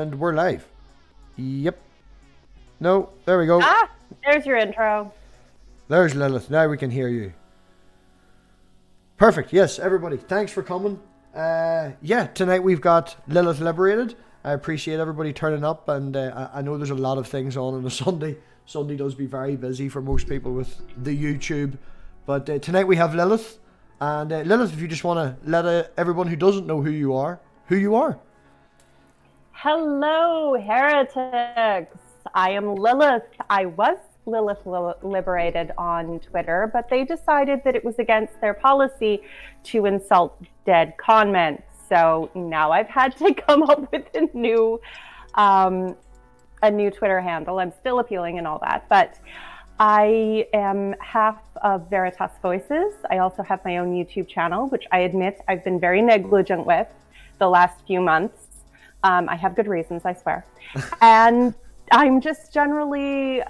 And we're live. Yep. No, there we go. Ah, there's your intro. There's Lilith. Now we can hear you. Perfect. Yes, everybody. Thanks for coming. Tonight we've got Lilith Liberated. I appreciate everybody turning up, and I know there's a lot of things on a Sunday. Sunday does be very busy for most people with the YouTube. But tonight we have Lilith. And Lilith, if you just want to let everyone who doesn't know who you are. Hello, heretics. I am Lilith. I was Lilith Liberated on Twitter, but they decided that it was against their policy to insult dead conmen. So now I've had to come up with a new Twitter handle. I'm still appealing and all that, but I am half of Veritas Voices. I also have my own YouTube channel, which I admit I've been very negligent with the last few months. I have good reasons, I swear. And I'm just generally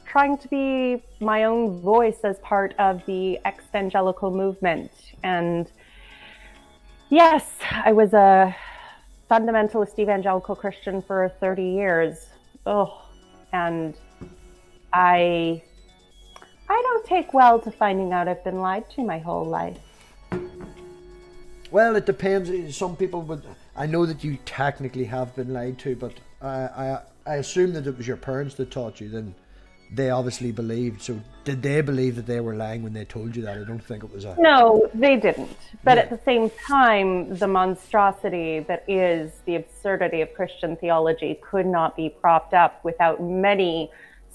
trying to be my own voice as part of the ex-evangelical movement. And yes, I was a fundamentalist evangelical Christian for 30 years. And I don't take well to finding out I've been lied to my whole life. Well, it depends. Some people would. I know that you technically have been lied to, but I assume that it was your parents that taught you. Then they obviously believed. So did they believe that they were lying when they told you that? I don't think it was a... No, they didn't. But at the same time, the monstrosity that is the absurdity of Christian theology could not be propped up without many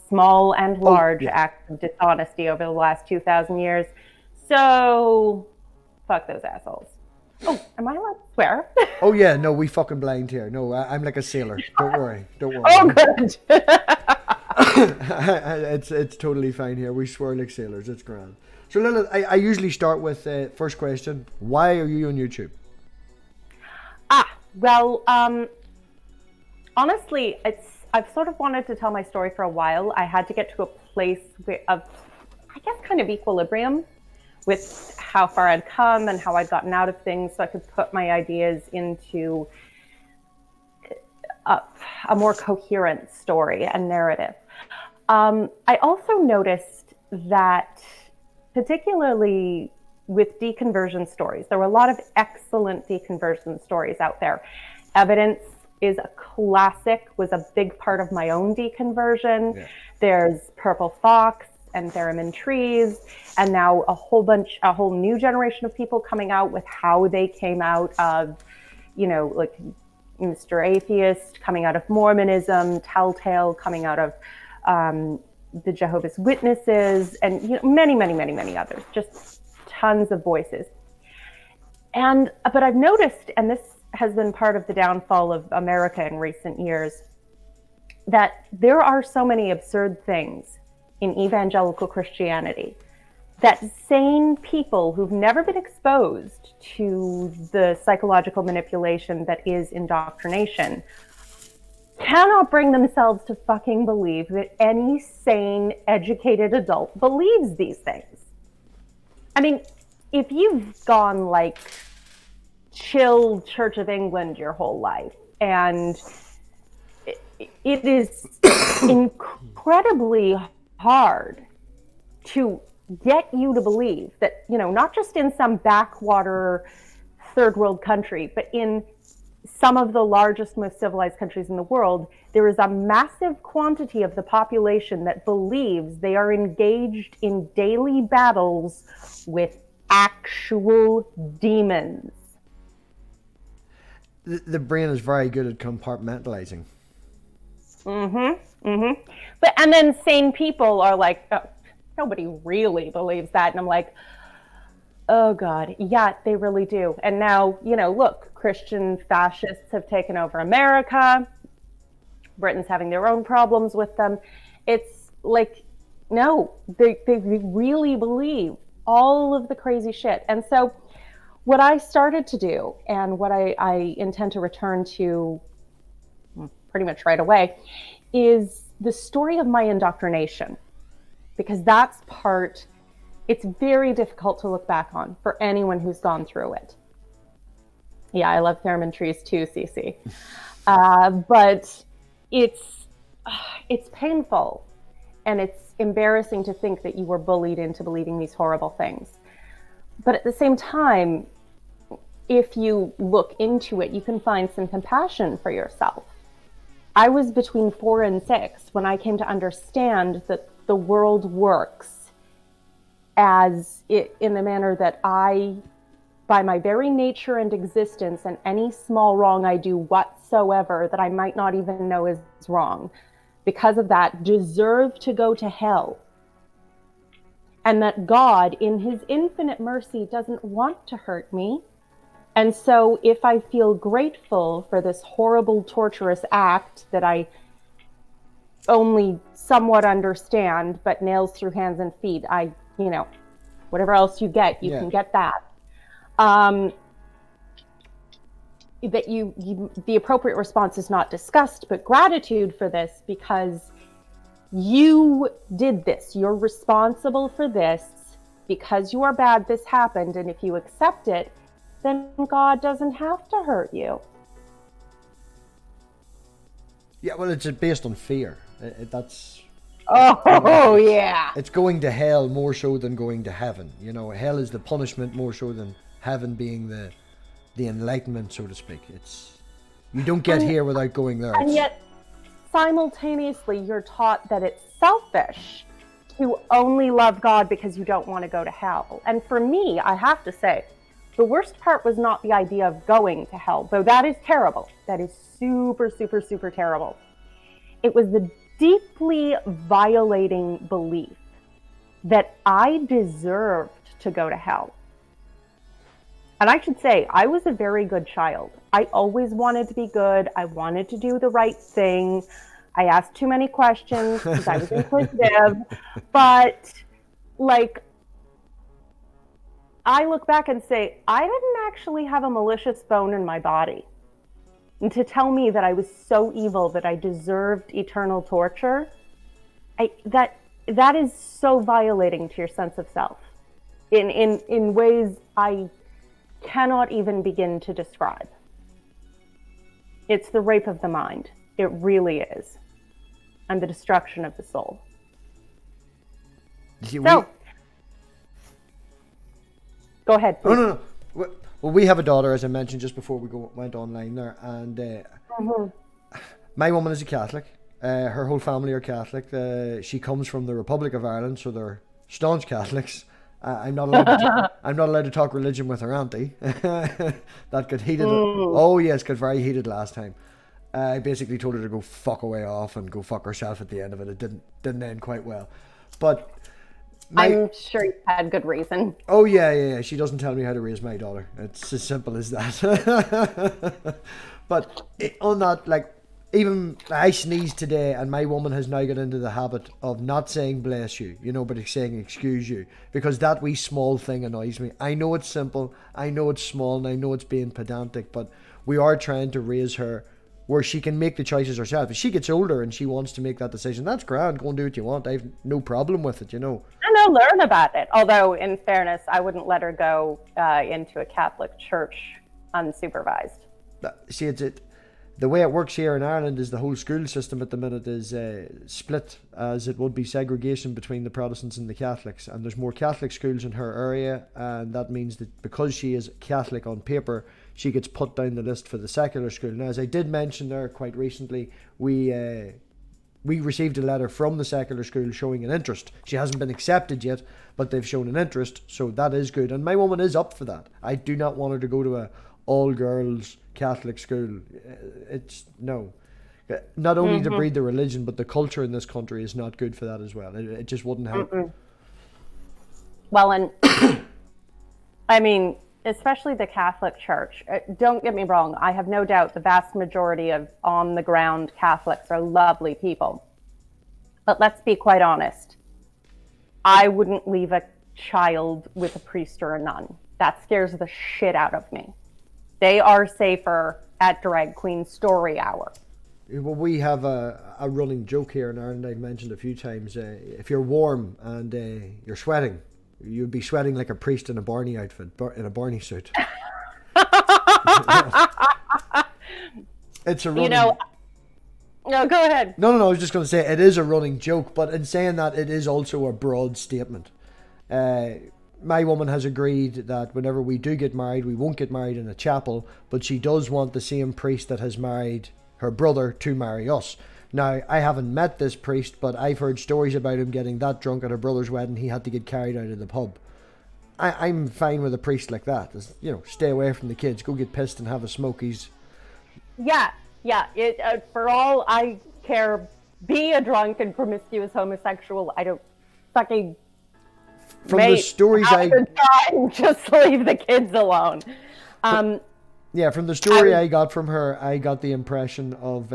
small and large acts of dishonesty over the last 2,000 years. So fuck those assholes. Oh, am I allowed to swear? Oh yeah, no, we fucking blind here. No, I'm like a sailor. Don't worry. Oh, good. It's totally fine here. We swear like sailors. It's grand. So Lilith, I usually start with first question. Why are you on YouTube? Well, honestly, I've sort of wanted to tell my story for a while. I had to get to a place of, I guess, kind of equilibrium with how far I'd come and how I'd gotten out of things, so I could put my ideas into a more coherent story and narrative. I also noticed that, particularly with deconversion stories, there were a lot of excellent deconversion stories out there. Evidence is a classic, was a big part of my own deconversion. Yeah. There's Purple Fox and Theremin Trees, and now a whole new generation of people coming out with how they came out of, like Mr. Atheist coming out of Mormonism, Telltale coming out of the Jehovah's Witnesses, and many, many, many, many others, just tons of voices. But I've noticed, and this has been part of the downfall of America in recent years, that there are so many absurd things in evangelical Christianity that sane people who've never been exposed to the psychological manipulation that is indoctrination cannot bring themselves to fucking believe that any sane, educated adult believes these things. I mean, if you've gone like chill Church of England your whole life, and it is incredibly hard to get you to believe that, not just in some backwater third world country, but in some of the largest, most civilized countries in the world, there is a massive quantity of the population that believes they are engaged in daily battles with actual demons. The brain is very good at compartmentalizing. But and then sane people are like, oh, nobody really believes that, and I'm like, oh God, yeah, they really do. And now, look, Christian fascists have taken over America. Britain's having their own problems with them. It's like, no, they really believe all of the crazy shit. And so what I started to do, and what I intend to return to pretty much right away, is the story of my indoctrination. Because that's part, it's very difficult to look back on for anyone who's gone through it. Yeah, I love Theremin Trees too, Cece. But it's painful, and it's embarrassing to think that you were bullied into believing these horrible things. But at the same time, if you look into it, you can find some compassion for yourself. I was between 4 and 6 when I came to understand that the world works in the manner that I, by my very nature and existence, and any small wrong I do whatsoever that I might not even know is wrong, because of that, deserve to go to hell. And that God, in his infinite mercy, doesn't want to hurt me. And so if I feel grateful for this horrible, torturous act that I only somewhat understand, but nails through hands and feet, whatever else you get, you can get that. That the appropriate response is not disgust, but gratitude for this, because you did this. You're responsible for this. Because you are bad, this happened. And if you accept it, then God doesn't have to hurt you. Yeah, well, it's based on fear. That's... yeah. It's going to hell more so than going to heaven. Hell is the punishment more so than heaven being the enlightenment, so to speak. You don't get here without going there. And yet, simultaneously, you're taught that it's selfish to only love God because you don't want to go to hell. And for me, I have to say, the worst part was not the idea of going to hell, though that is terrible. That is super, super, super terrible. It was the deeply violating belief that I deserved to go to hell. And I should say, I was a very good child. I always wanted to be good. I wanted to do the right thing. I asked too many questions because I was inquisitive. But, I look back and say, I didn't actually have a malicious bone in my body. And to tell me that I was so evil that I deserved eternal torture, that is so violating to your sense of self in ways I cannot even begin to describe. It's the rape of the mind. It really is. And the destruction of the soul. Go ahead, please. No. Well, we have a daughter, as I mentioned just before we went online there, and my woman is a Catholic. Her whole family are Catholic. She comes from the Republic of Ireland, so they're staunch Catholics. I'm not allowed to talk religion with her auntie. That got heated. Oh yes, got very heated last time. I basically told her to go fuck away off and go fuck herself at the end of it. It didn't end quite well, but. I'm sure you had good reason. Oh yeah. She doesn't tell me how to raise my daughter. It's as simple as that. But on that, even I sneezed today, and my woman has now got into the habit of not saying bless you, but saying excuse you, because that wee small thing annoys me. I know it's simple, I know it's small, and I know it's being pedantic, but we are trying to raise her where she can make the choices herself. If she gets older and she wants to make that decision, that's grand. Go and do what you want. I have no problem with it, And I'll learn about it. Although, in fairness, I wouldn't let her go into a Catholic church unsupervised. See, the way it works here in Ireland is the whole school system at the minute is split, as it would be segregation between the Protestants and the Catholics. And there's more Catholic schools in her area, and that means that because she is Catholic on paper, she gets put down the list for the secular school. Now, as I did mention there quite recently, we received a letter from the secular school showing an interest. She hasn't been accepted yet, but they've shown an interest, so that is good. And my woman is up for that. I do not want her to go to a all-girls Catholic school. Not only to breed the religion, but the culture in this country is not good for that as well. It just wouldn't help. Well, and I mean, especially the Catholic Church. Don't get me wrong. I have no doubt the vast majority of on-the-ground Catholics are lovely people. But let's be quite honest. I wouldn't leave a child with a priest or a nun. That scares the shit out of me. They are safer at Drag Queen Story Hour. Well, we have a running joke here in Ireland, I've mentioned a few times. If you're warm and you're sweating, you'd be sweating like a priest in a Barney outfit, in a Barney suit. It's a running... You know, no, go ahead. No, I was just going to say it is a running joke, but in saying that, it is also a broad statement. My woman has agreed that whenever we do get married, we won't get married in a chapel, but she does want the same priest that has married her brother to marry us. Now, I haven't met this priest, but I've heard stories about him getting that drunk at her brother's wedding, he had to get carried out of the pub. I'm fine with a priest like that. Just, stay away from the kids, go get pissed and have a smoke. Yeah. For all I care, be a drunk and promiscuous homosexual. I don't fucking... the stories just leave the kids alone. From the story I got from her, I got the impression of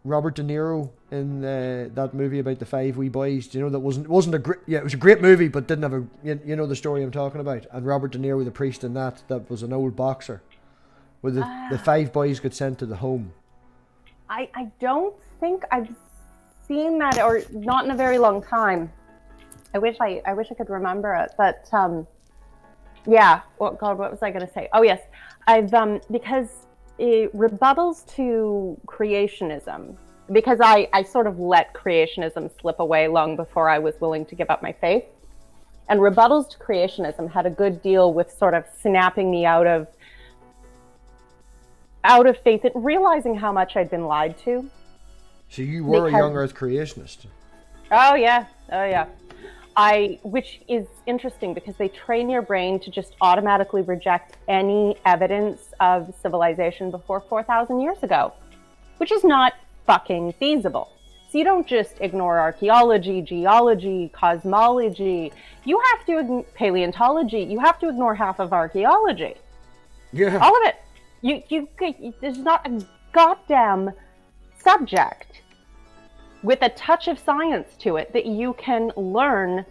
Robert De Niro in that movie about the 5 wee boys. Do you know that wasn't a great? Yeah, it was a great movie, but didn't have a. You know the story I'm talking about. And Robert De Niro, the priest in that was an old boxer, where the 5 boys got sent to the home. I don't think I've seen that, or not in a very long time. I wish I could remember it, but yeah. What was I going to say? Oh yes, I've because rebuttals to creationism, because I sort of let creationism slip away long before I was willing to give up my faith, and rebuttals to creationism had a good deal with sort of snapping me out of faith and realizing how much I'd been lied to. So you were a young Earth creationist. Oh yeah. Which is interesting because they train your brain to just automatically reject any evidence of civilization before 4,000 years ago, which is not fucking feasible. So you don't just ignore archaeology, geology, cosmology. You have to paleontology. You have to ignore half of archaeology. Yeah. All of it. There's not a goddamn subject with a touch of science to it that you can learn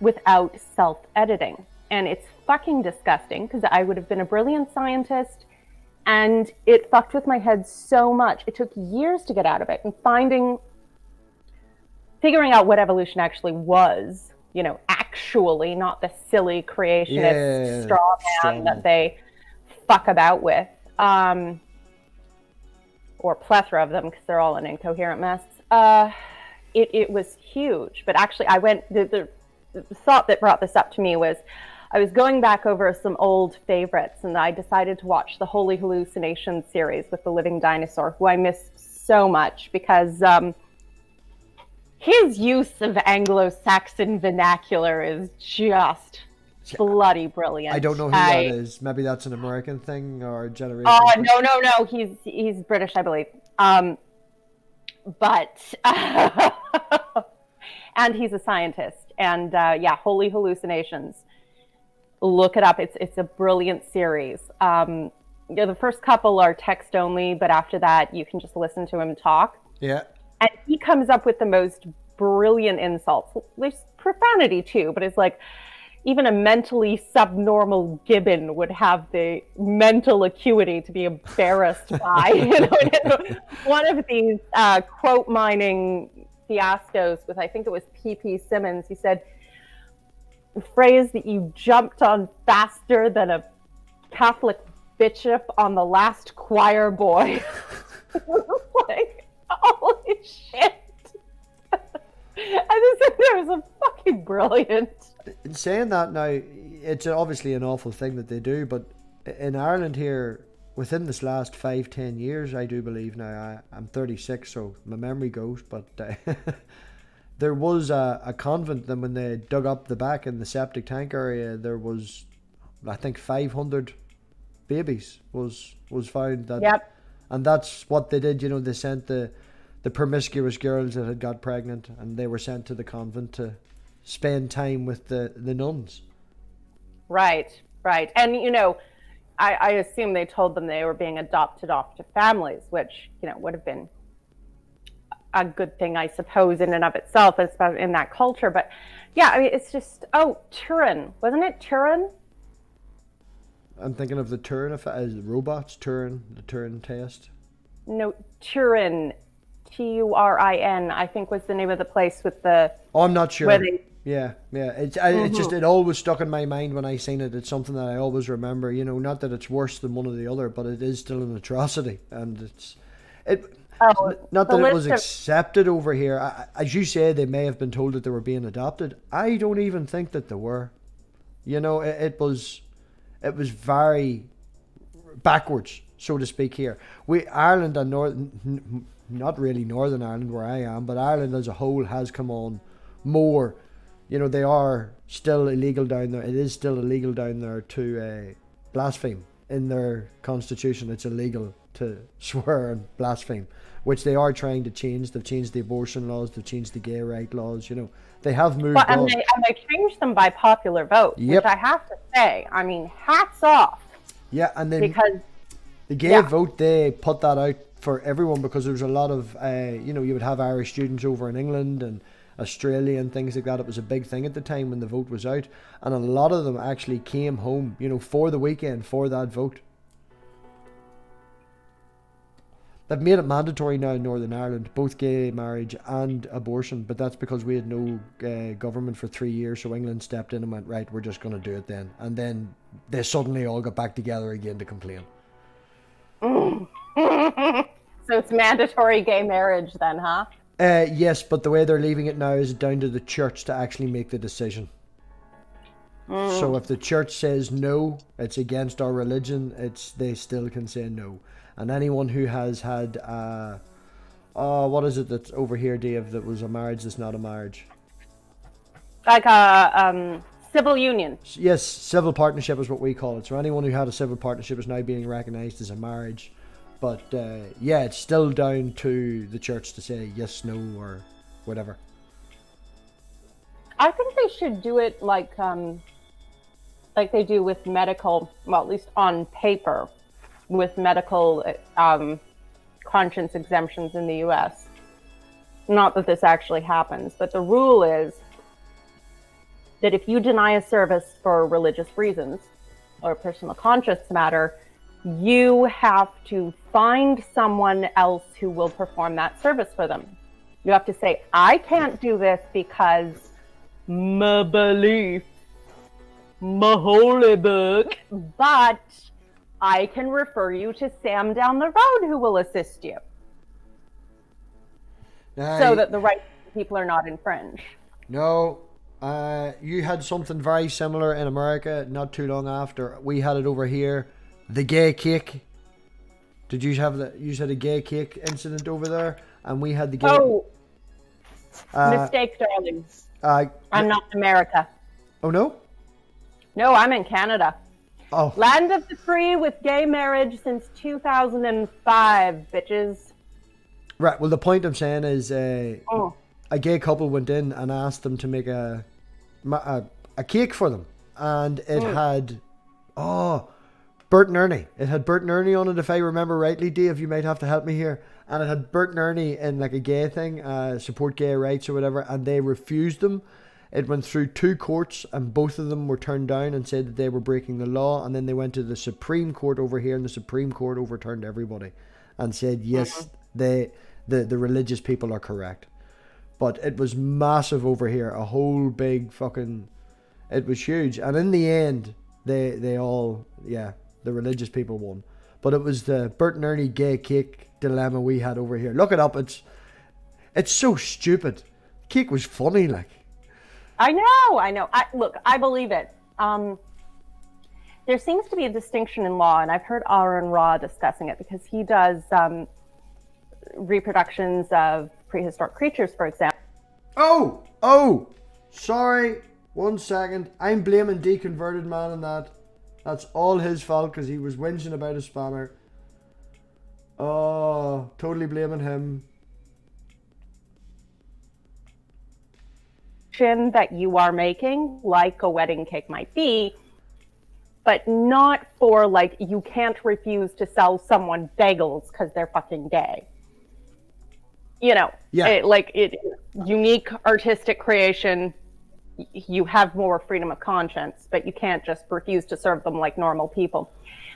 without self-editing. And it's fucking disgusting because I would have been a brilliant scientist and it fucked with my head so much. It took years to get out of it and figuring out what evolution actually was, actually, not the silly creationist straw man that they fuck about with. Or plethora of them because they're all an incoherent mess. It was huge, but actually the thought that brought this up to me was I was going back over some old favorites and I decided to watch the Holy Hallucination series with the living dinosaur, who I miss so much because his use of Anglo-Saxon vernacular is just bloody brilliant. I don't know who that is. Maybe that's an American thing or a generation. No. He's British, I believe. But and he's a scientist. And Holy Hallucinations. Look it up. It's a brilliant series. The first couple are text only, but after that you can just listen to him talk. Yeah. And he comes up with the most brilliant insults. There's profanity too, but it's like even a mentally subnormal gibbon would have the mental acuity to be embarrassed by. One of these quote mining fiascos with, I think it was P.P. Simmons, he said, the phrase that you jumped on faster than a Catholic bishop on the last choir boy. Like, holy shit. I just think it was a fucking brilliant. In saying that now, it's obviously an awful thing that they do, but in Ireland here, within this last 5-10 years, I do believe now, I'm 36, so my memory goes, but there was a convent, then when they dug up the back in the septic tank area, there was, I think, 500 babies was found. And that's what they did, they sent the promiscuous girls that had got pregnant, and they were sent to the convent to spend time with the nuns. Right. And, I assume they told them they were being adopted off to families, which, would have been a good thing, I suppose, in and of itself, especially in that culture. But yeah, I mean, it's just, Turin, wasn't it Turin? I'm thinking of the Turin as robots, Turin, the Turin test. No, Turin, Turin, I think was the name of the place with the... Oh, I'm not sure. Yeah. It's just, it always stuck in my mind when I seen it. It's something that I always remember, not that it's worse than one or the other, but it is still an atrocity. And Not that it was accepted over here. As you say, they may have been told that they were being adopted. I don't even think that they were. You know, it was very backwards, so to speak. Here, Ireland and not really Northern Ireland where I am, but Ireland as a whole has come on more. You know, they are still illegal down there. It is still illegal down there to blaspheme. In their constitution, it's illegal to swear and blaspheme, which they are trying to change. They've changed the abortion laws. They've changed the gay right laws. You know, they have moved on. And they changed them by popular vote, which I have to say, I mean, hats off. Yeah, and then because the gay vote, they put that out for everyone because there was a lot of, you know, you would have Irish students over in England and Australia and things like that. It was a big thing at the time when the vote was out, and a lot of them actually came home, you know, for the weekend for that vote. They've made it mandatory now in Northern Ireland, both gay marriage and abortion, but that's because we had no government for 3 years, so England stepped in and went, right, we're just going to do it then. And then they suddenly all got back together again to complain. So it's mandatory gay marriage then, huh? Yes, but the way they're leaving it now is down to the church to actually make the decision. So if the church says no, it's against our religion, they still can say no. And anyone who has had, what is it that's over here, Dave, that was a marriage that's not a marriage? Like a civil union. Yes, civil partnership is what we call it. So anyone who had a civil partnership is now being recognised as a marriage. But yeah, it's still down to the church to say yes, no, or whatever. I think they should do it like they do with medical, well, at least on paper, with medical conscience exemptions in the U.S. Not that this actually happens, but the rule is that if you deny a service for religious reasons or a personal conscience matter, you have to find someone else who will perform that service for them. You have to say, I can't do this because my belief, my holy book, but I can refer you to Sam down the road who will assist you. So that the rights of people are not infringed. No, you had something very similar in America not too long after. We had it over here. The gay cake. Did you have that? You had a gay cake incident over there, and we had the gay. Oh, mistake, darling. I'm not in America. Oh no? No, I'm in Canada. Oh. Land of the free with gay marriage since 2005, bitches. Right. Well, the point I'm saying is, a gay couple went in and asked them to make a cake for them, and it had Bert and Ernie. It had Bert and Ernie on it, if I remember rightly. Dave, you might have to help me here. And it had Bert and Ernie in like a gay thing, support gay rights or whatever, and they refused them. It went through 2 courts, and both of them were turned down and said that they were breaking the law. And then they went to the Supreme Court over here, and the Supreme Court overturned everybody and said yes, the religious people are correct. But it was massive over here, a whole big fucking. It was huge, and in the end, they all the religious people won. But it was the Bert and Ernie gay cake dilemma we had over here. Look it up. It's so stupid. Cake was funny, like. I know. Look, I believe it. There seems to be a distinction in law, and I've heard Aaron Ra discussing it because he does reproductions of prehistoric creatures, for example. Oh, sorry. 1 second. I'm blaming Deconverted Man on that. That's all his fault because he was whinging about a spammer. Oh, totally blaming him. That you are making, like a wedding cake might be, but not for like you can't refuse to sell someone bagels because they're fucking gay. You know, unique artistic creation. You have more freedom of conscience, but you can't just refuse to serve them like normal people.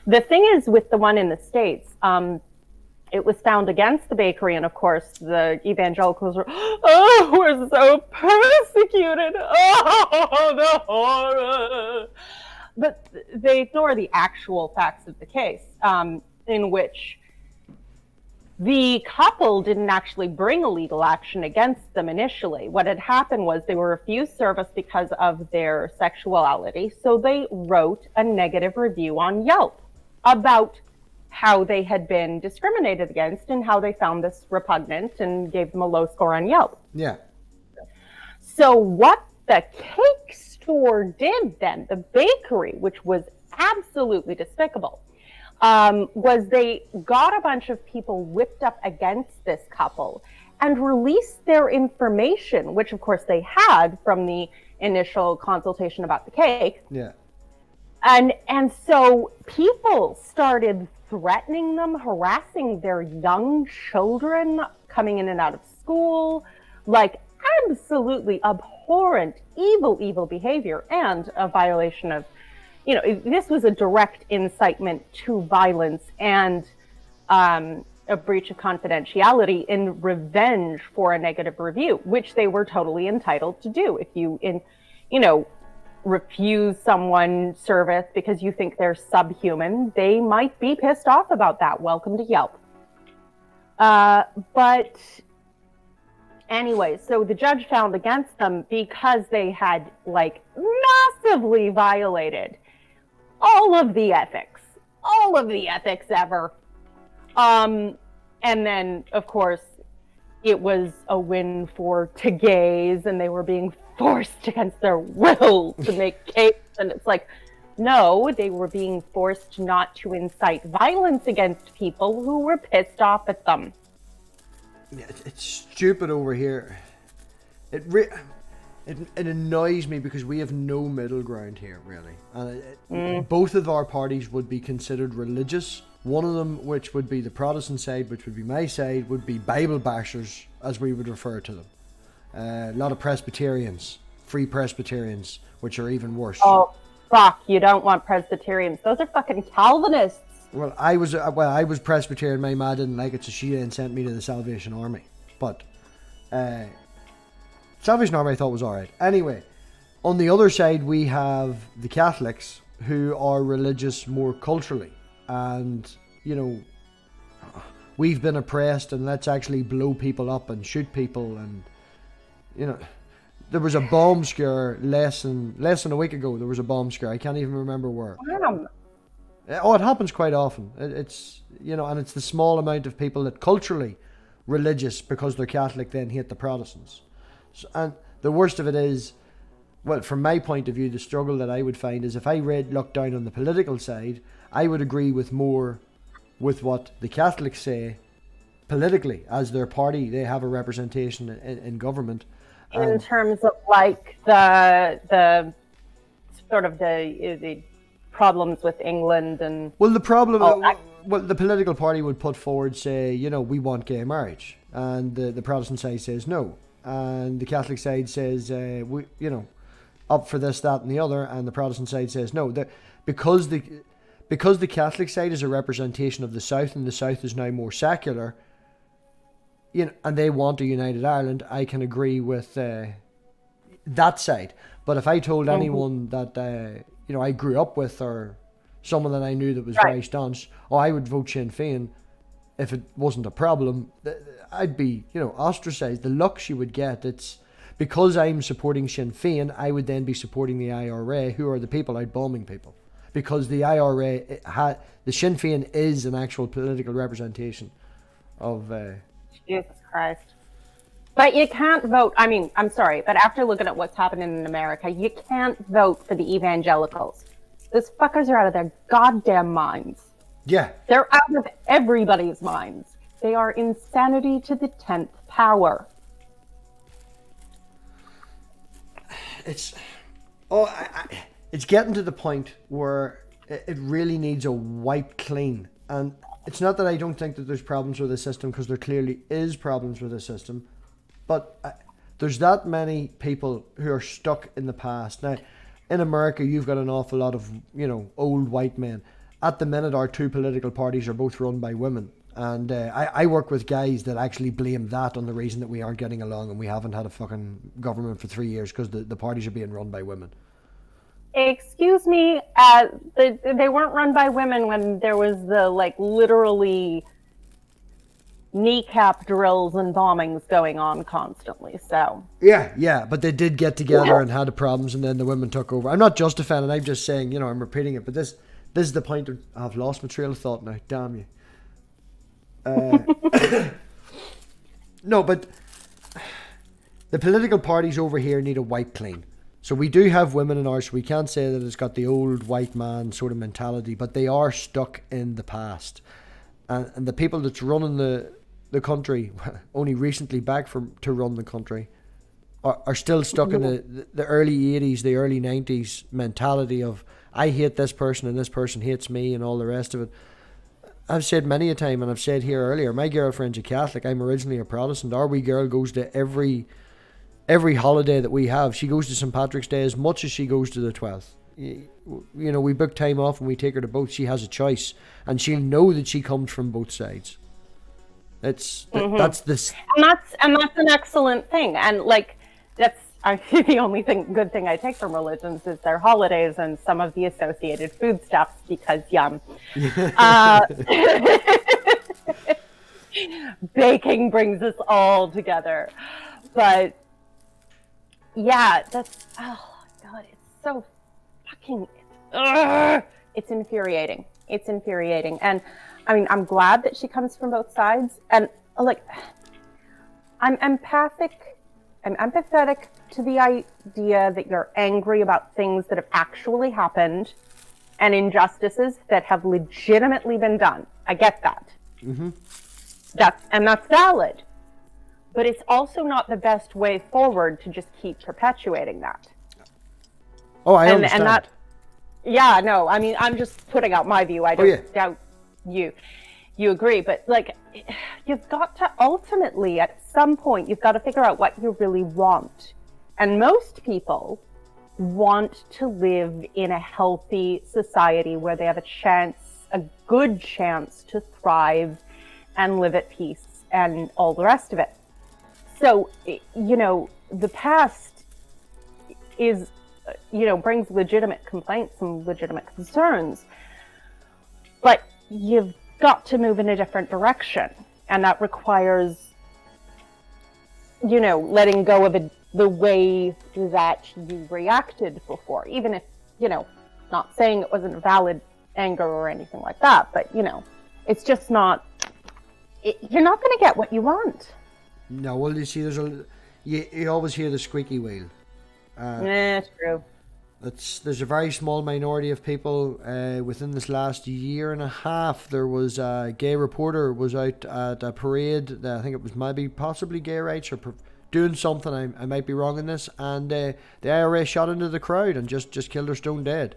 The thing is with the one in the States, it was found against the bakery, and of course the evangelicals were, we're so persecuted, the horror. But they ignore the actual facts of the case, in which The couple didn't actually bring a legal action against them initially. What had happened was they were refused service because of their sexuality, so they wrote a negative review on Yelp about how they had been discriminated against and how they found this repugnant and gave them a low score on Yelp. Yeah. So what the cake store did then, the bakery, which was absolutely despicable, was they got a bunch of people whipped up against this couple and released their information, which of course they had from the initial consultation about the cake. Yeah. And so people started threatening them, harassing their young children coming in and out of school, like absolutely abhorrent, evil behavior, and a violation of, this was a direct incitement to violence and a breach of confidentiality in revenge for a negative review, which they were totally entitled to do. If you, refuse someone service because you think they're subhuman, they might be pissed off about that. Welcome to Yelp. But anyway, so the judge found against them because they had massively violated all of the ethics ever. And then, of course, it was a win for gays, and they were being forced against their will to make cakes. And it's like, no, they were being forced not to incite violence against people who were pissed off at them. It's stupid over here. It annoys me because we have no middle ground here, really. And both of our parties would be considered religious. One of them, which would be the Protestant side, which would be my side, would be Bible bashers, as we would refer to them. A lot of Presbyterians, free Presbyterians, which are even worse. Oh, fuck, you don't want Presbyterians. Those are fucking Calvinists. Well, I was Presbyterian. My ma didn't like it, so she then sent me to the Salvation Army. But Salvation Army I thought was alright. Anyway, on the other side we have the Catholics, who are religious more culturally. And, we've been oppressed, and let's actually blow people up and shoot people. And, there was a bomb scare less than a week ago. There was a bomb scare. I can't even remember where. Oh, it happens quite often. It's, and it's the small amount of people that culturally religious because they're Catholic then hate the Protestants. So, and the worst of it is, well, from my point of view, the struggle that I would find is if I look down on the political side, I would agree with what the Catholics say politically. As their party, they have a representation in government. In terms of the sort of the problems with England and... Well, the problem... the political party would put forward, say, we want gay marriage. And the Protestant side says no. And the Catholic side says, we up for this, that and the other. And the Protestant side says no. Because the Catholic side is a representation of the South, and the South is now more secular, and they want a united Ireland, I can agree with that side. But if I told anyone that I grew up with, or someone that I knew that was very staunch, I would vote Sinn Féin if it wasn't a problem, I'd be ostracized. The luck she would get, it's because I'm supporting Sinn Féin, I would then be supporting the IRA, who are the people out bombing people. Because the IRA, the Sinn Féin is an actual political representation of... Jesus Christ. But you can't vote, I'm sorry, but after looking at what's happening in America, you can't vote for the evangelicals. Those fuckers are out of their goddamn minds. Yeah. They're out of everybody's minds. They are insanity to the 10th power. It's getting to the point where it really needs a wipe clean. And it's not that I don't think that there's problems with the system, because there clearly is problems with the system. But there's that many people who are stuck in the past. Now, in America, you've got an awful lot of, old white men. At the minute, our two political parties are both run by women. And I work with guys that actually blame that on the reason that we aren't getting along and we haven't had a fucking government for 3 years, because the parties are being run by women. Excuse me, they weren't run by women when there was the literally kneecap drills and bombings going on constantly. So yeah, but they did get together and had the problems, and then the women took over. I'm not justifying it. I'm just saying, I'm repeating it. But this is the point. I've lost my trail of thought now. Damn you. No, but the political parties over here need a wipe clean. So we do have women in ours, so we can't say that it's got the old white man sort of mentality, but they are stuck in the past. And the people that's running the country, only recently back to run the country, are still stuck in the early 80s, the early 90s mentality of, I hate this person and this person hates me and all the rest of it. I've said many a time, and I've said here earlier, my girlfriend's a Catholic. I'm originally a Protestant. Our wee girl goes to every holiday that we have. She goes to St. Patrick's Day as much as she goes to the 12th. We book time off and we take her to both. She has a choice, and she'll know that she comes from both sides. That's this, and that's an excellent thing. And that's the only good thing I take from religions is their holidays and some of the associated foodstuffs, because yum. Baking brings us all together. But yeah, that's, oh God, it's so fucking, it's infuriating. It's infuriating. And I mean, I'm glad that she comes from both sides. And I'm empathetic to the idea that you're angry about things that have actually happened and injustices that have legitimately been done. I get that. Mm-hmm. That's valid. But it's also not the best way forward to just keep perpetuating that. Oh, I understand. And that, yeah, no, I mean, I'm just putting out my view. I don't doubt you agree, but you've got to ultimately, at some point, you've got to figure out what you really want. And most people want to live in a healthy society where they have a good chance to thrive and live at peace and all the rest of it. So, the past is, brings legitimate complaints and legitimate concerns, but you've got to move in a different direction. And that requires, letting go of the way that you reacted before, even if, not saying it wasn't valid anger or anything like that, but, it's just not, you're not going to get what you want. No, well, you see, you always hear the squeaky wheel. True. There's a very small minority of people within this last year and a half. There was a gay reporter was out at a parade. I think it was possibly gay rights or doing something. I might be wrong in this. And the IRA shot into the crowd and just killed her stone dead.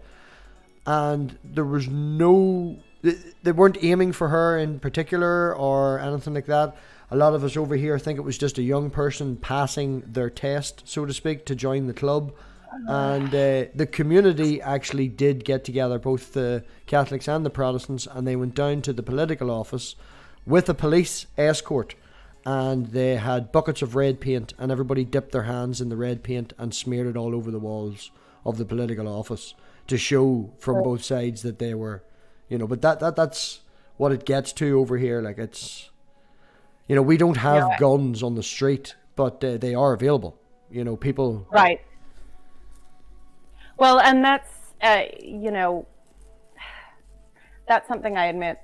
And there was they weren't aiming for her in particular or anything like that. A lot of us over here think it was just a young person passing their test, so to speak, to join the club. And the community actually did get together, both the Catholics and the Protestants, and they went down to the political office with a police escort, and they had buckets of red paint, and everybody dipped their hands in the red paint and smeared it all over the walls of the political office to show from both sides that they were, but that's what it gets to over here. It's, we don't have guns on the street, but they are available. People. Right. Well, and that's, that's something I admit.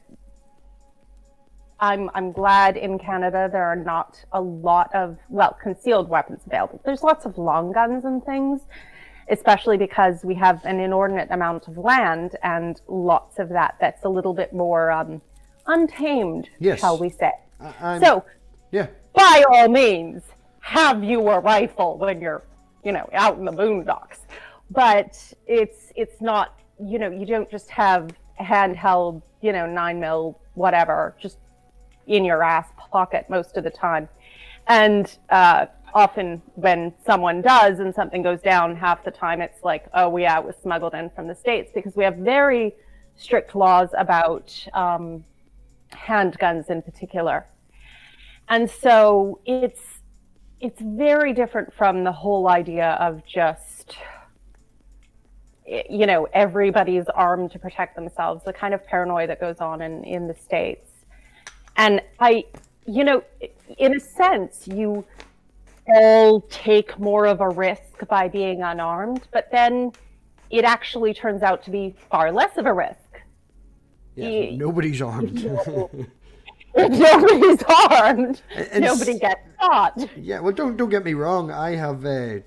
I'm glad in Canada there are not a lot of, concealed weapons available. There's lots of long guns and things, especially because we have an inordinate amount of land and lots of that's a little bit more untamed, shall we say. So, by all means, have you a rifle when you're, out in the boondocks. But it's not, you don't just have a handheld, 9mm, whatever, just in your ass pocket most of the time. And often when someone does and something goes down, half the time it's like, oh, yeah, it was smuggled in from the States, because we have very strict laws about handguns in particular. And so it's very different from the whole idea of just, everybody's armed to protect themselves, the kind of paranoia that goes on in the States. And I you know, in a sense, you all take more of a risk by being unarmed, but then it actually turns out to be far less of a risk. Yeah, nobody's armed. If nobody's armed, And nobody gets shot. Yeah, well, don't get me wrong. I have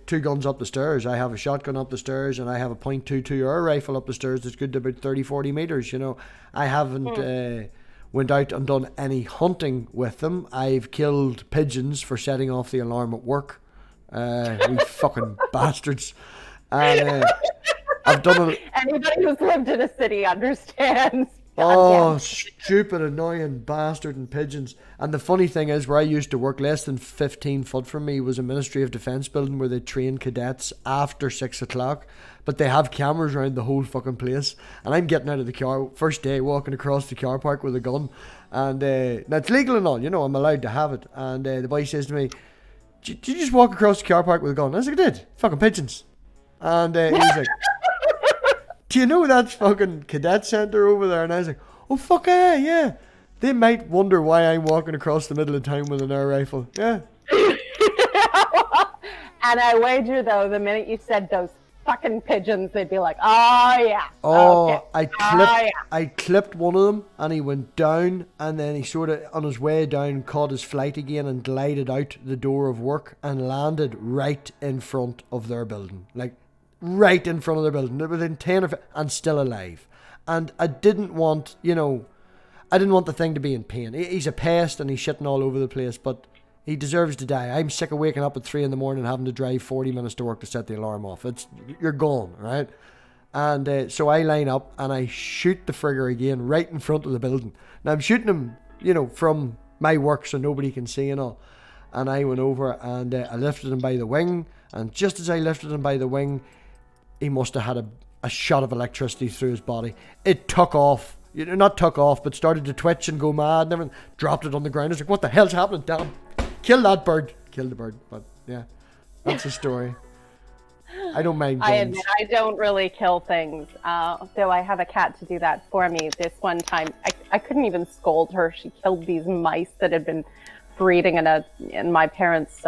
2 guns up the stairs. I have a shotgun up the stairs, and I have a .22 air rifle up the stairs that's good to about 30-40 meters. You know, I haven't went out and done any hunting with them. I've killed pigeons for setting off the alarm at work. We fucking bastards. And I've done Anybody who's lived in a city understands. Oh, stupid, annoying bastard and pigeons. And the funny thing is, where I used to work, less than 15 foot from me was a Ministry of Defence building where they train cadets after 6 o'clock. But they have cameras around the whole fucking place. And I'm getting out of the car, first day, walking across the car park with a gun. And now it's legal and all, you know, I'm allowed to have it. And the boy says to me, did you just walk across the car park with a gun? I was like, I did. Fucking pigeons. And he's like, do you know that's fucking cadet centre over there? And I was like, oh fuck yeah. They might wonder why I'm walking across the middle of town with an air rifle. Yeah. And I wager though, the minute you said those fucking pigeons, they'd be like, oh yeah. Oh, okay. I clipped one of them and he went down, and then he sort of on his way down caught his flight again and glided out the door of work and landed right in front of their building. Like, right in front of their building, within 10 or 15, and still alive. And I didn't want the thing to be in pain. He's a pest and he's shitting all over the place, but he deserves to die. I'm sick of waking up at 3 in the morning and having to drive 40 minutes to work to set the alarm off. You're gone, right? And so I line up and I shoot the frigger again right in front of the building. Now I'm shooting him, you know, from my work so nobody can see and all. And I went over and I lifted him by the wing, and just as I lifted him by the wing, he must have had a shot of electricity through his body. It took off. You know, not took off, but started to twitch and go mad and everything. Dropped it on the ground. I was like, what the hell's happening? Damn. Kill that bird. Kill the bird. But yeah, that's the story. I don't mind guns. I admit, I don't really kill things, though I have a cat to do that for me. This one time, I couldn't even scold her. She killed these mice that had been breeding in my parents'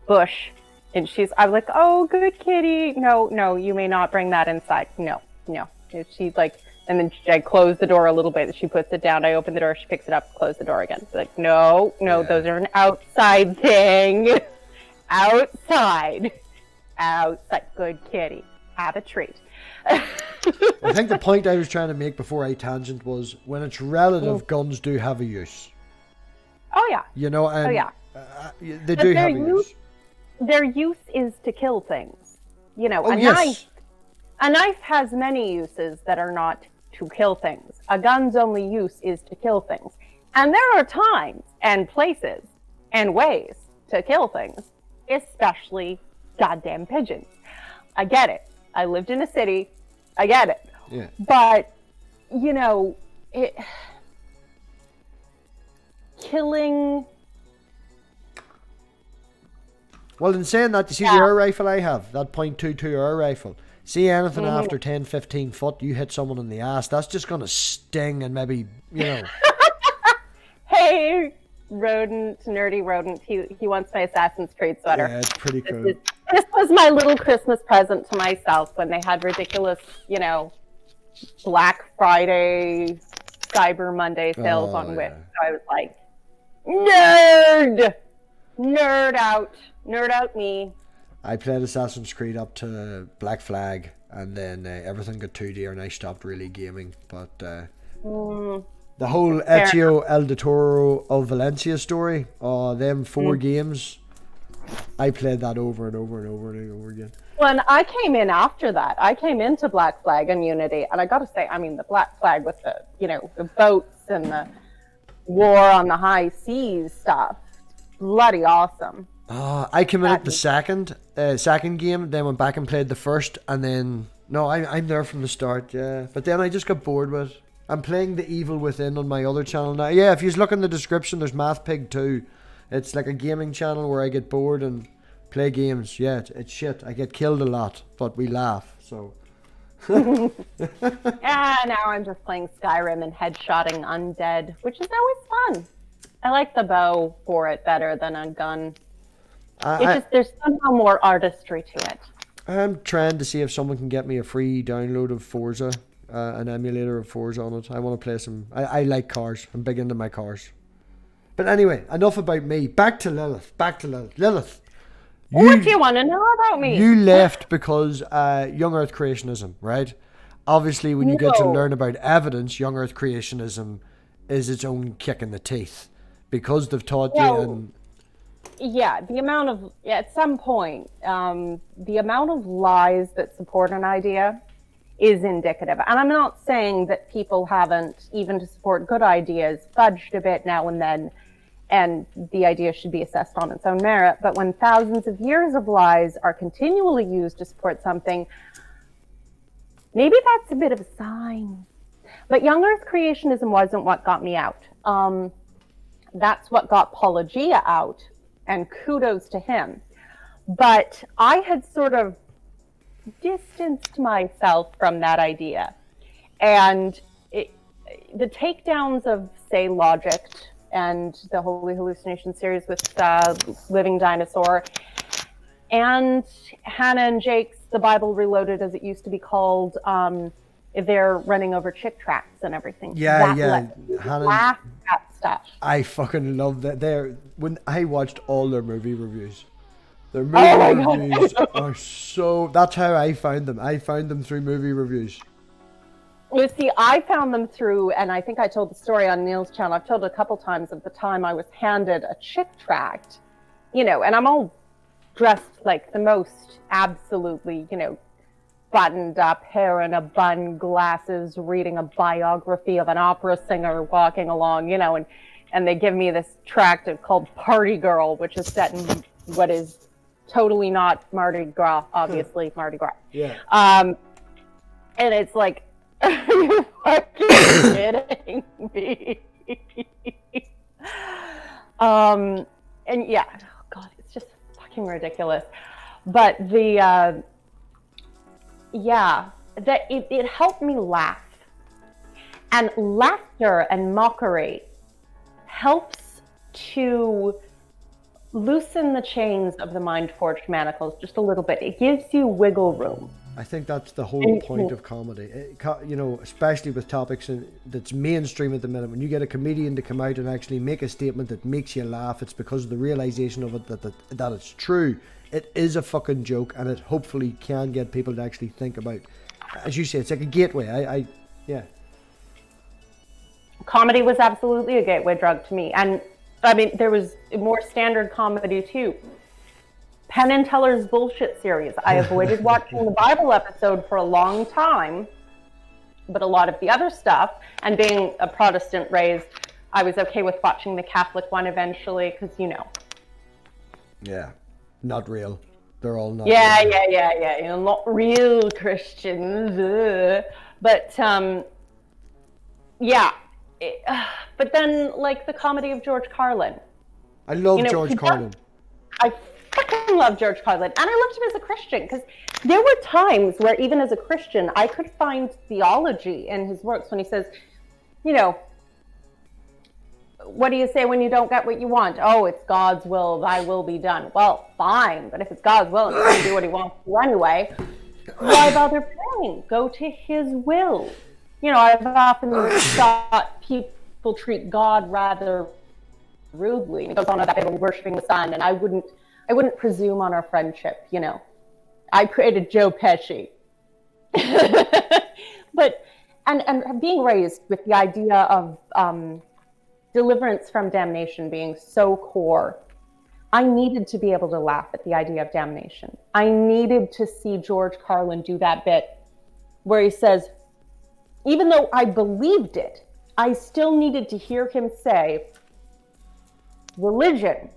bush. And I was like, oh, good kitty. No, you may not bring that inside. No. And she's like, and then I close the door a little bit. She puts it down. I open the door. She picks it up, close the door again. She's like, no, yeah. Those are an outside thing. Outside. Good kitty. Have a treat. I think the point I was trying to make before I tangent was, when it's relative, guns do have a use. Oh, yeah. You know, and they but do have a use. Their use is to kill things. You know, a knife has many uses that are not to kill things. A gun's only use is to kill things. And there are times and places and ways to kill things, especially goddamn pigeons. I get it. I lived in a city. I get it. Yeah. But, you know, killing... Well, in saying that, you see the air rifle I have, that .22 air rifle. See anything after 10, 15 foot, you hit someone in the ass, that's just going to sting and maybe, you know. Hey, nerdy rodent, he wants my Assassin's Creed sweater. Yeah, it's pretty cool. This was my little Christmas present to myself when they had ridiculous, you know, Black Friday, Cyber Monday sales on Wish. So I was like, nerd out me. I played Assassin's Creed up to Black Flag, and then everything got too dear and I stopped really gaming. But the whole Ezio El Toro of Valencia story, them 4 games, I played that over and over and over and over again. When I came in after that, I came into Black Flag and Unity, and I got to say, I mean, the Black Flag with the, you know, the boats and the war on the high seas stuff, bloody awesome. I came in at the second game, then went back and played the first, and then I'm there from the start, yeah. But then I just got bored with it. I'm playing The Evil Within on my other channel now. Yeah, if you look in the description, there's MathPig too. It's like a gaming channel where I get bored and play games. Yeah, it's shit. I get killed a lot, but we laugh. So. Now I'm just playing Skyrim and headshotting undead, which is always fun. I like the bow for it better than a gun. I, There's somehow more artistry to it. I'm trying to see if someone can get me a free download of Forza, an emulator of Forza on it. I want to play some. I like cars. I'm big into my cars. But anyway, enough about me. Back to Lilith. Lilith. What do you want to know about me? You left because young Earth creationism, right? Obviously, when you get to learn about evidence, young Earth creationism is its own kick in the teeth because they've taught you. And yeah, at some point, the amount of lies that support an idea is indicative. And I'm not saying that people haven't, even to support good ideas, fudged a bit now and then, and the idea should be assessed on its own merit. But when thousands of years of lies are continually used to support something, maybe that's a bit of a sign. But young Earth creationism wasn't what got me out. That's what got Paulogia out, and kudos to him. But I had sort of distanced myself from that idea. And the takedowns of, say, Logic and the Holy Hallucination series with Living Dinosaur, and Hannah and Jake's The Bible Reloaded, as it used to be called, they're running over chick tracts and everything. Hannah, laugh at stuff. I fucking love that. When I watched all their movie reviews, their movie reviews are so. That's how I found them. I found them through movie reviews. You see, I found them through, and I think I told the story on Neil's channel. I've told it a couple times of the time I was handed a chick tract, and I'm all dressed like the most absolutely, buttoned up, hair in a bun, glasses, reading a biography of an opera singer, walking along, and they give me this tract called Party Girl, which is set in what is totally not Mardi Gras, obviously Mardi Gras. Yeah. And it's like, are you fucking kidding me? And yeah, oh God, it's just fucking ridiculous. But it helped me laugh. And laughter and mockery helps to loosen the chains of the mind-forged manacles just a little bit. It gives you wiggle room. I think that's the whole point of comedy, especially with topics that's mainstream at the minute. When you get a comedian to come out and actually make a statement that makes you laugh, it's because of the realization of it that it's true. It is a fucking joke, and it hopefully can get people to actually think about. As you say, it's like a gateway. Yeah. Comedy was absolutely a gateway drug to me, and I mean there was more standard comedy too. Penn and Teller's bullshit series. I avoided watching the Bible episode for a long time, but a lot of the other stuff, and being a Protestant raised, I was okay with watching the Catholic one eventually, because Yeah, not real. They're all not. Yeah. Not real Christians. But but then like the comedy of George Carlin. I love George Carlin. I fucking love George Carlin, and I loved him as a Christian, because there were times where even as a Christian I could find theology in his works when he says, what do you say when you don't get what you want? Oh, it's God's will, thy will be done. Well, fine, but if it's God's will and he's going to do what he wants to anyway, why bother praying? Go to his will. I've often thought people treat God rather rudely. It goes on about people worshiping the sun, and I wouldn't presume on our friendship, I created Joe Pesci. But and being raised with the idea of deliverance from damnation being so core, I needed to be able to laugh at the idea of damnation. I needed to see George Carlin do that bit where he says, even though I believed it, I still needed to hear him say, religion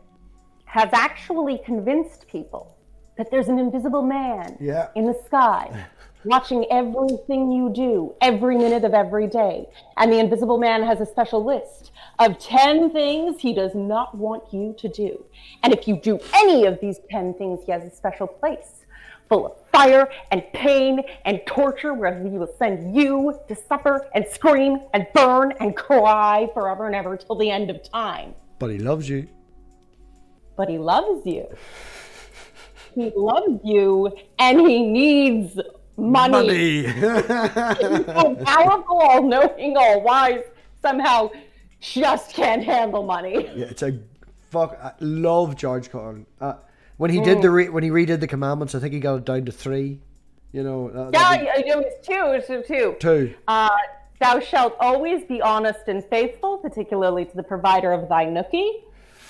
has actually convinced people that there's an invisible man in the sky watching everything you do every minute of every day. And the invisible man has a special list of 10 things he does not want you to do. And if you do any of these 10 things, he has a special place full of fire and pain and torture where he will send you to suffer and scream and burn and cry forever and ever till the end of time. But he loves you. But he loves you. He loves you, and he needs money. He's so powerful, all-knowing, all-wise, somehow just can't handle money. Yeah, it's a fuck. I love George Carlin. When he did when he redid the commandments, I think he got it down to 3. You know. It was 2. 2. Thou shalt always be honest and faithful, particularly to the provider of thy nookie.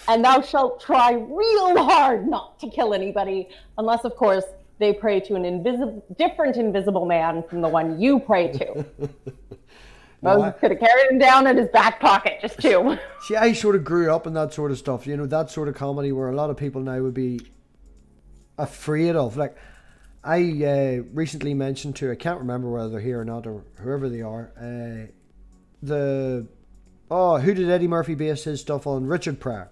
And thou shalt try real hard not to kill anybody, unless, of course, they pray to an different invisible man from the one you pray to. Moses could have carried him down in his back pocket, just 2. See, I sort of grew up in that sort of stuff, you know, that sort of comedy where a lot of people now would be afraid of. Like, I recently mentioned to, I can't remember whether they're here or not, or whoever they are, who did Eddie Murphy base his stuff on? Richard Pryor.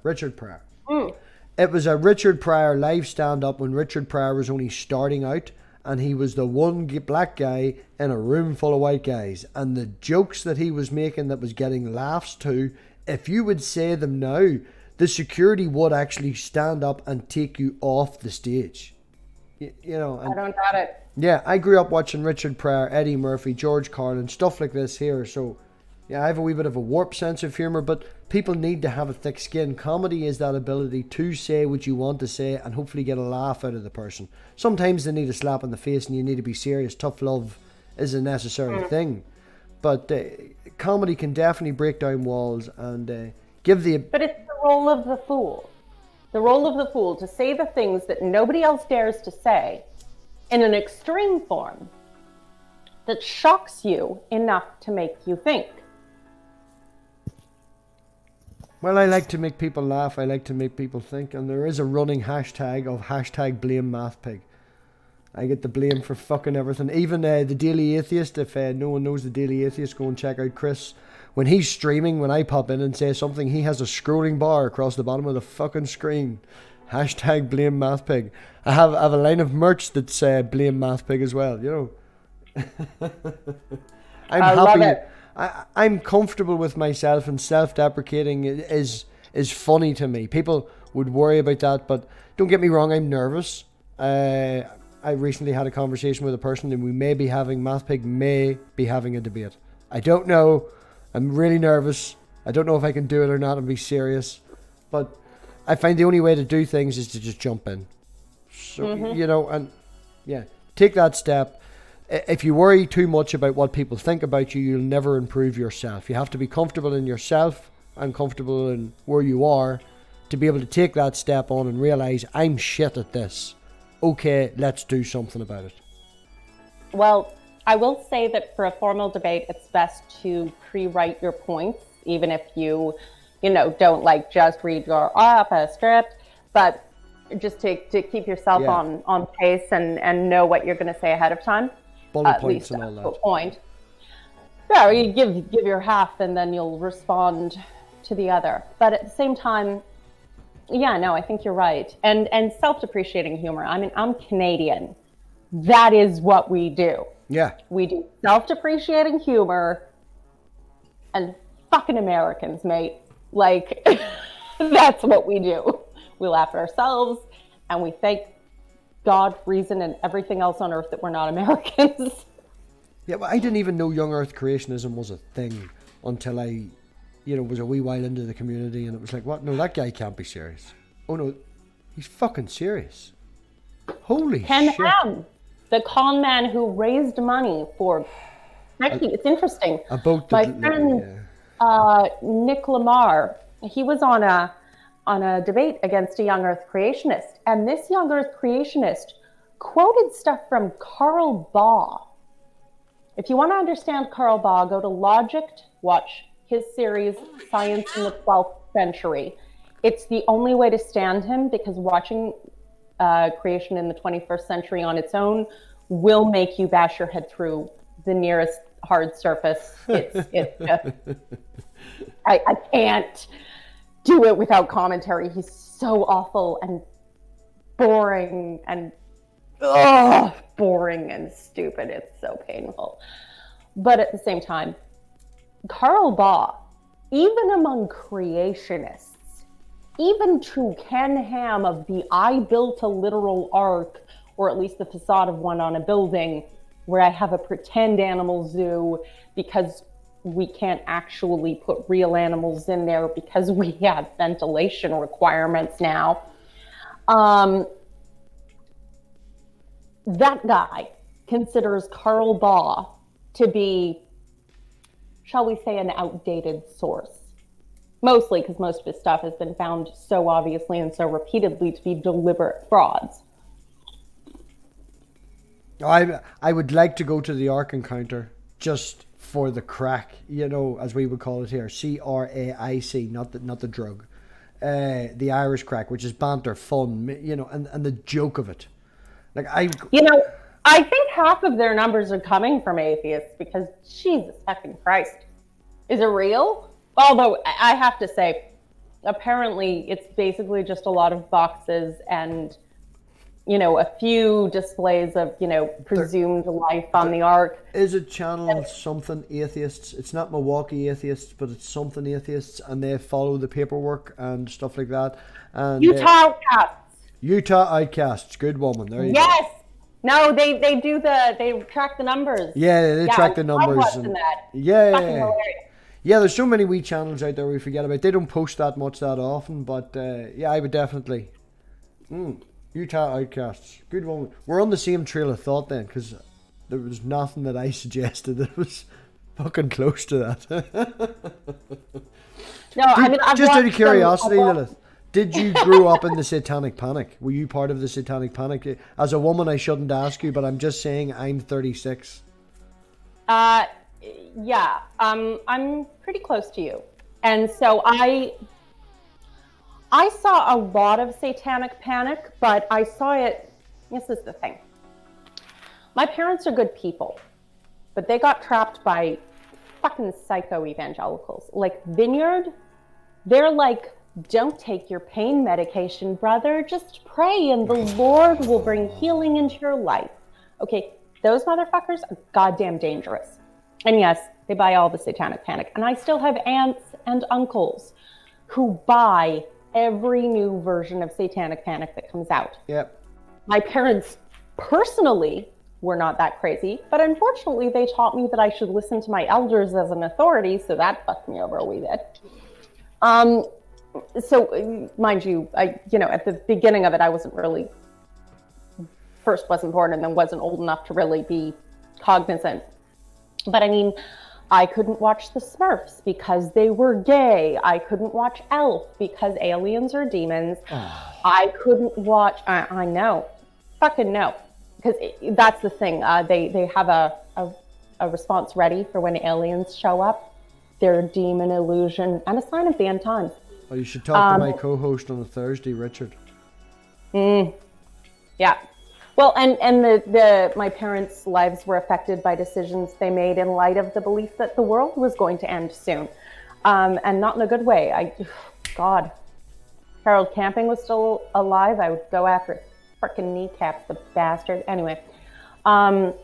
It was a Richard Pryor live stand-up when Richard Pryor was only starting out, and he was the one black guy in a room full of white guys. And the jokes that he was making that was getting laughs to, if you would say them now, the security would actually stand up and take you off the stage. You know. And, I don't doubt it. Yeah, I grew up watching Richard Pryor, Eddie Murphy, George Carlin, stuff like this here, so... Yeah, I have a wee bit of a warped sense of humour, but people need to have a thick skin. Comedy is that ability to say what you want to say and hopefully get a laugh out of the person. Sometimes they need a slap in the face and you need to be serious. Tough love is a necessary thing. But comedy can definitely break down walls and give the... But it's the role of the fool. The role of the fool to say the things that nobody else dares to say in an extreme form that shocks you enough to make you think. Well, I like to make people laugh. I like to make people think. And there is a running hashtag of hashtag blame MathPig. I get the blame for fucking everything. Even the Daily Atheist, if no one knows the Daily Atheist, go and check out Chris. When he's streaming, when I pop in and say something, he has a scrolling bar across the bottom of the fucking screen. Hashtag blame MathPig. I have a line of merch that's blame MathPig as well, you know. I'm happy. Love it. I'm comfortable with myself, and self-deprecating is funny to me. People would worry about that, but don't get me wrong, I'm nervous. I recently had a conversation with a person, and MathPig may be having a debate. I don't know. I'm really nervous. I don't know if I can do it or not and be serious. But I find the only way to do things is to just jump in. So, you know, and yeah, take that step. If you worry too much about what people think about you, you'll never improve yourself. You have to be comfortable in yourself and comfortable in where you are to be able to take that step on and realize, I'm shit at this. Okay, let's do something about it. Well, I will say that for a formal debate, it's best to pre-write your points, even if you don't like just read your script, but just to keep yourself on pace and know what you're going to say ahead of time. Bullet points and all that. Point. Yeah, you give your half and then you'll respond to the other. But at the same time, yeah, no, I think you're right. And self-depreciating humor. I mean, I'm Canadian. That is what we do. Yeah. We do self-depreciating humor and fucking Americans, mate. Like, that's what we do. We laugh at ourselves and we thank God, reason, and everything else on earth that we're not Americans. Yeah, well, I didn't even know young earth creationism was a thing until I, was a wee while into the community, and it was like, what? No, that guy can't be serious. Oh no, he's fucking serious. Holy Ken shit. Ham, the con man who raised money for... Actually, it's interesting. About my friend Nick Lamar, he was on a debate against a young earth creationist, and this young earth creationist quoted stuff from Carl Baugh. If you want to understand Carl Baugh, go to Logic, watch his series Science in the 12th Century. It's the only way to stand him, because watching creation in the 21st century on its own will make you bash your head through the nearest hard surface. It's just, I can't do it without commentary. He's so awful and boring and stupid. It's so painful. But at the same time, Carl Baugh, even among creationists, even to Ken Ham of the I built a literal ark, or at least the facade of one on a building, where I have a pretend animal zoo because we can't actually put real animals in there because we have ventilation requirements now. That guy considers Carl Baugh to be, shall we say, an outdated source. Mostly because most of his stuff has been found so obviously and so repeatedly to be deliberate frauds. I would like to go to the Ark Encounter just for the crack, as we would call it here, CRAIC, not the drug, the Irish crack, which is banter, fun, and the joke of it. I think half of their numbers are coming from atheists because Jesus fucking Christ, is it real? Although I have to say, apparently it's basically just a lot of boxes and, a few displays of, presumed life on the Ark. Is it channel something atheists? It's not Milwaukee atheists, but it's something atheists, and they follow the paperwork and stuff like that. And Utah Outcasts. Utah Outcasts. Good woman. There you go. Yes. No, they track the numbers. Yeah, they track the numbers. I'm watching that. Yeah. Fucking hilarious. Yeah, there's so many wee channels out there we forget about. They don't post that much that often, but I would definitely. Utah Outcasts. Good one. We're on the same trail of thought then, because there was nothing that I suggested that was fucking close to that. No, I mean, just out of curiosity, Lilith, did you grow up in the Satanic Panic? Were you part of the Satanic Panic? As a woman, I shouldn't ask you, but I'm just saying I'm 36. Yeah, I'm pretty close to you. And so I saw a lot of Satanic Panic, but I saw it, this is the thing. My parents are good people, but they got trapped by fucking psycho evangelicals. Like Vineyard, they're like, don't take your pain medication, brother. Just pray and the Lord will bring healing into your life. Okay, those motherfuckers are goddamn dangerous. And yes, they buy all the Satanic Panic. And I still have aunts and uncles who buy every new version of Satanic Panic that comes out. Yep. My parents personally were not that crazy, but unfortunately they taught me that I should listen to my elders as an authority, so that fucked me over a wee bit. So mind you, at the beginning of it, I wasn't born and then wasn't old enough to really be cognizant. But I mean, I couldn't watch the Smurfs because they were gay. I couldn't watch Elf because aliens are demons. I couldn't watch, I know, fucking no. Because that's the thing, they have a response ready for when aliens show up. They're a demon illusion and a sign of the end times. Oh, you should talk to my co-host on a Thursday, Richard. Yeah. Well, and my parents' lives were affected by decisions they made in light of the belief that the world was going to end soon, and not in a good way. God, Harold Camping was still alive, I would go after his freaking kneecaps, the bastard. Anyway, But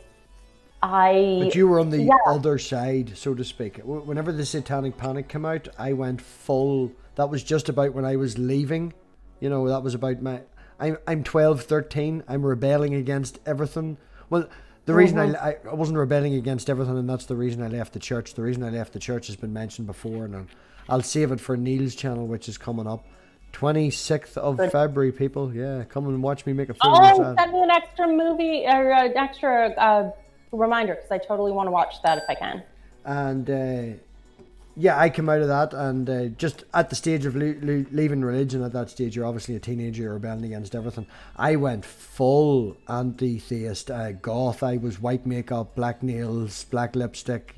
you were on the other side, so to speak. Whenever the Satanic Panic came out, I went full. That was just about when I was leaving. That was about my. I'm 12, 13. I'm rebelling against everything. Well, the reason I wasn't rebelling against everything, and that's the reason I left the church. The reason I left the church has been mentioned before, and I'll save it for Neil's channel, which is coming up. 26th of February, people. Yeah, come and watch me make a fool of that. Send me an extra movie or an extra reminder, because I totally want to watch that if I can. And I came out of that, and just at the stage of leaving religion, at that stage, you're obviously a teenager, you're rebelling against everything. I went full anti-theist, goth. I was white makeup, black nails, black lipstick.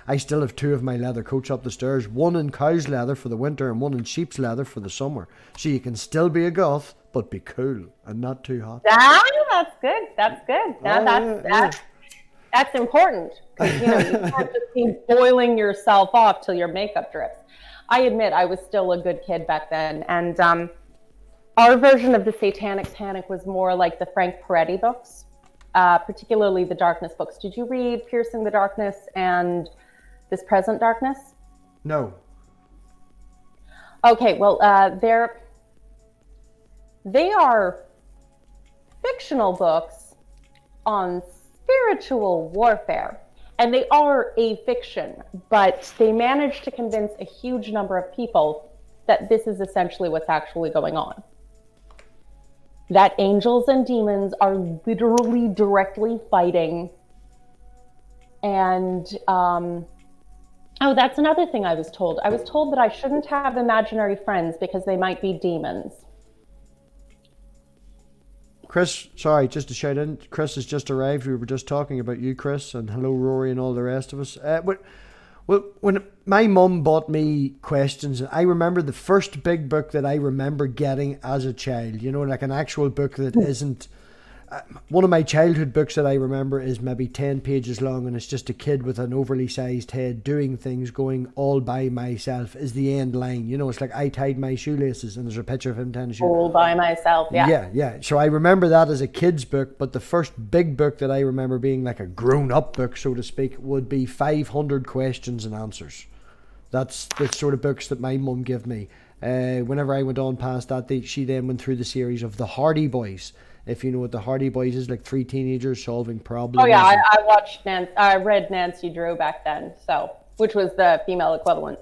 I still have 2 of my leather coats up the stairs, one in cow's leather for the winter and one in sheep's leather for the summer. So you can still be a goth, but be cool and not too hot. That's good. That's good. That's important, because you can't just be boiling yourself off till your makeup drips. I admit I was still a good kid back then, and our version of the Satanic Panic was more like the Frank Peretti books, particularly the Darkness books. Did you read Piercing the Darkness and This Present Darkness? No. Okay, well, They are fictional books on spiritual warfare. And they are a fiction, but they managed to convince a huge number of people that this is essentially what's actually going on. That angels and demons are literally directly fighting. And, oh, that's another thing I was told. I was told that I shouldn't have imaginary friends because they might be demons. Chris, sorry, just to shout in, Chris has just arrived. We were just talking about you, Chris, and hello, Rory, and all the rest of us. Well, when my mum bought me questions, I remember the first big book that I remember getting as a child, you know, like an actual book that isn't... one of my childhood books that I remember is maybe 10 pages long, and it's just a kid with an overly sized head doing things, going all by myself is the end line. You know, it's like I tied my shoelaces, and there's a picture of him tying his shoelaces. All by myself, yeah. Yeah. So I remember that as a kid's book, but the first big book that I remember being like a grown-up book, so to speak, would be 500 questions and answers. That's the sort of books that my mum gave me. Whenever I went on past that, she then went through the series of the Hardy Boys. If you know what the Hardy Boys is, like 3 teenagers solving problems. Oh yeah, I read Nancy Drew back then, which was the female equivalent.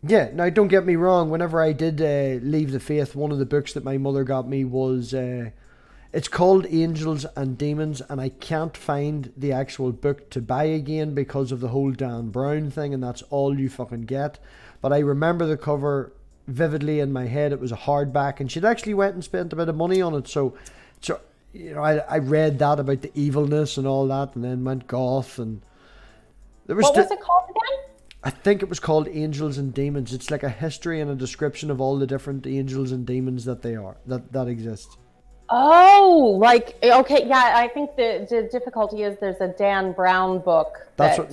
Yeah, now don't get me wrong, whenever I did leave the faith, one of the books that my mother got me was, it's called Angels and Demons, and I can't find the actual book to buy again because of the whole Dan Brown thing, and that's all you fucking get. But I remember the cover vividly in my head. It was a hardback, and she'd actually went and spent a bit of money on it, so you know, I read that about the evilness and all that, and then went goth, and there was... What was it called again? I think it was called Angels and Demons. It's like a history and a description of all the different angels and demons that that exist. Oh, like, okay, yeah, I think the difficulty is there's a Dan Brown book that had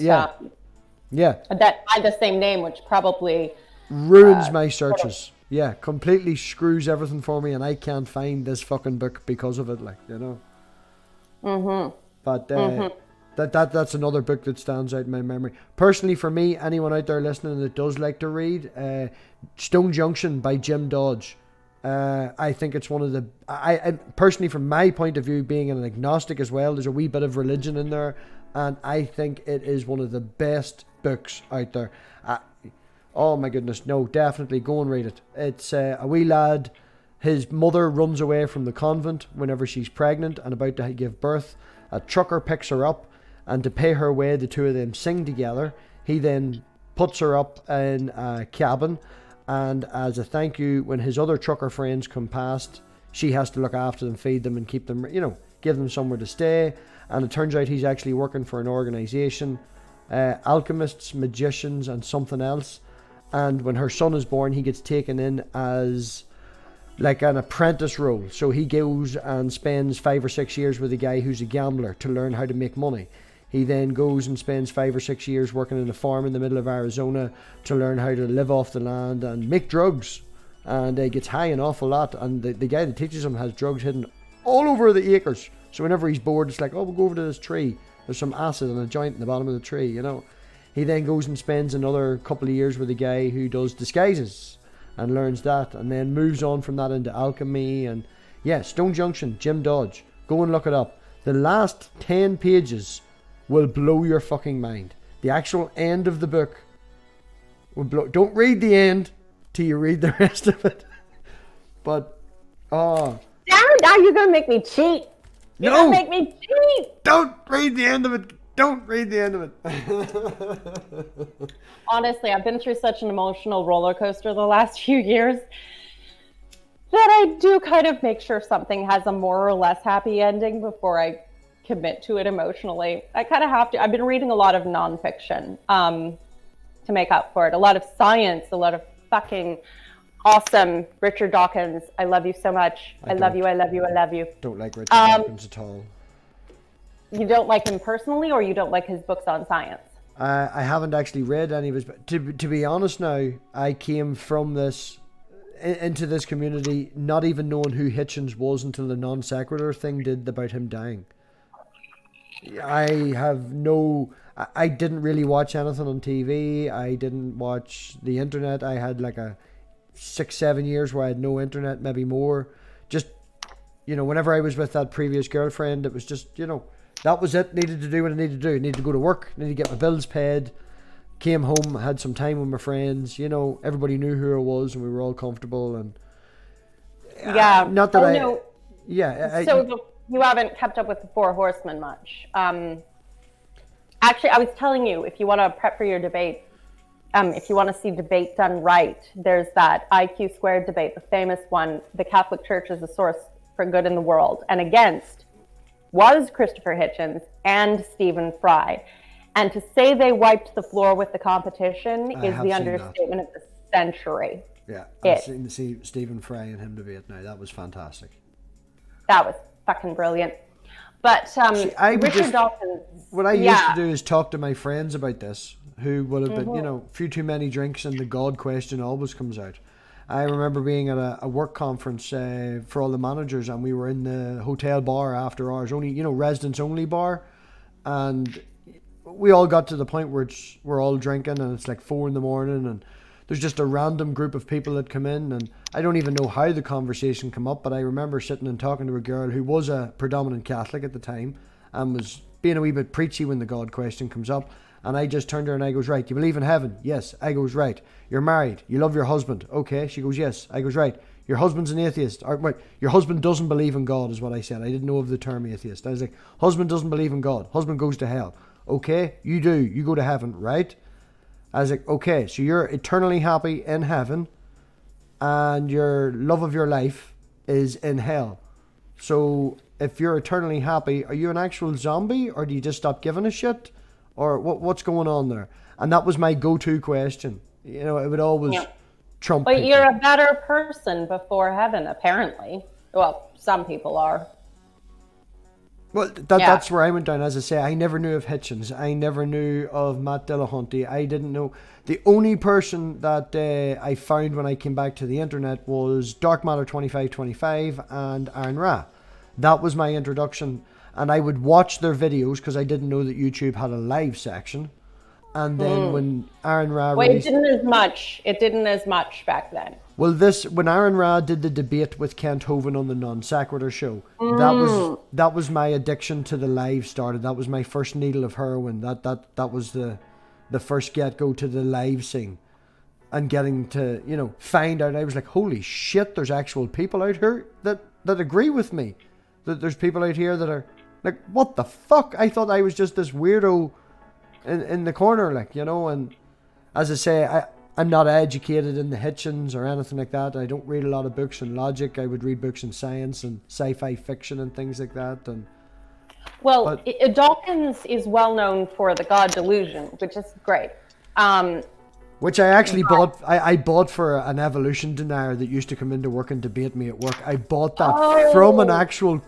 the same name, which probably ruins my searches. Yeah, completely screws everything for me, and I can't find this fucking book because of it, like, you know. But that's another book that stands out in my memory. Personally, for me, anyone out there listening that does like to read, Stone Junction by Jim Dodge. I think it's one of the... I personally, from my point of view, being an agnostic as well, there's a wee bit of religion in there, and I think it is one of the best books out there. Oh my goodness, no, definitely go and read it. It's a wee lad, his mother runs away from the convent whenever she's pregnant and about to give birth. A trucker picks her up, and to pay her way, the two of them sing together. He then puts her up in a cabin, and as a thank you, when his other trucker friends come past, she has to look after them, feed them, and keep them, you know, give them somewhere to stay. And it turns out he's actually working for an organization, alchemists, magicians, and something else. And when her son is born, he gets taken in as like an apprentice role. So he goes and spends 5 or 6 years with a guy who's a gambler to learn how to make money. He then goes and spends 5 or 6 years working in a farm in the middle of Arizona to learn how to live off the land and make drugs. And gets high an awful lot. And the guy that teaches him has drugs hidden all over the acres. So whenever he's bored, it's like, oh, we'll go over to this tree. There's some acid and a joint in the bottom of the tree, you know. He then goes and spends another couple of years with a guy who does disguises and learns that, and then moves on from that into alchemy. And yeah, Stone Junction, Jim Dodge. Go and look it up. The last 10 pages will blow your fucking mind. The actual end of the book will blow. Don't read the end till you read the rest of it. But, Darren, now you're going to make me cheat. You're going to make me cheat. Don't read the end of it. Don't read the end of it. Honestly, I've been through such an emotional roller coaster the last few years that I do kind of make sure something has a more or less happy ending before I commit to it emotionally. I kind of have to. I've been reading a lot of nonfiction to make up for it. A lot of science, a lot of fucking awesome Richard Dawkins. I love you so much. I love you. Don't like Richard Dawkins at all. You don't like him personally, or you don't like his books on science? I haven't actually read any of his. To be honest now, I came from this into this community not even knowing who Hitchens was until the non sequitur thing did about him dying. I didn't really watch anything on TV. I didn't watch the internet. I had like a 6-7 years where I had no internet, maybe more. Just you know, whenever I was with that previous girlfriend, it was just, you know, that was it. Needed to do what I needed to do. Needed to go to work. Needed to get my bills paid. Came home, had some time with my friends. You know, everybody knew who I was, and we were all comfortable. And yeah, not that no. Yeah. You haven't kept up with the Four Horsemen much. Actually, I was telling you, if you want to prep for your debate, if you want to see debate done right, there's that IQ squared debate, the famous one. The Catholic Church is a source for good in the world, and against was Christopher Hitchens and Stephen Fry. And to say they wiped the floor with the competition is the understatement of the century. Yeah, I've seen Stephen Fry and him debate now. That was fantastic. That was fucking brilliant. But Richard Dawkins... What I used to do is talk to my friends about this, who would have been, you know, a few too many drinks, and the God question always comes out. I remember being at a work conference for all the managers, and we were in the hotel bar after hours, only, you know, residents only bar, and we all got to the point where we're all drinking, and it's like 4 a.m, and there's just a random group of people that come in, and I don't even know how the conversation came up, but I remember sitting and talking to a girl who was a predominant Catholic at the time, and was being a wee bit preachy when the God question comes up. And I just turned to her and I goes, right, you believe in heaven? Yes. I goes, right. You're married. You love your husband. Okay. She goes, yes. I goes, right. Your husband's an atheist. Or, wait, your husband doesn't believe in God is what I said. I didn't know of the term atheist. I was like, husband doesn't believe in God. Husband goes to hell. Okay. You do. You go to heaven, right? I was like, okay. So you're eternally happy in heaven, and your love of your life is in hell. So if you're eternally happy, are you an actual zombie, or do you just stop giving a shit? Or what's going on there? And that was my go-to question. You know, it would always trump. But people. You're a better person before heaven, apparently. Well, some people are. Well, that's where I went down. As I say, I never knew of Hitchens. I never knew of Matt Dillahunty. I didn't know. The only person that I found when I came back to the internet was Dark Matter 2525 and Aaron Ra. That was my introduction. And I would watch their videos because I didn't know that YouTube had a live section. And then when Aaron Ra released... it didn't as much back then. Well, when Aaron Ra did the debate with Kent Hovind on the Non Sequitur show, that was my addiction to the live started. That was my first needle of heroin. That was the first get-go to the live scene. And getting to, you know, find out, I was like, holy shit, there's actual people out here that agree with me. That there's people out here that are like, what the fuck? I thought I was just this weirdo in the corner, like, you know. And as I say, I'm not educated in the Hitchens or anything like that. I don't read a lot of books in logic. I would read books in science and sci-fi fiction and things like that. And Dawkins is well known for the God delusion, which is great. Which I actually bought. I bought for an evolution denier that used to come into work and debate me at work. I bought that from an actual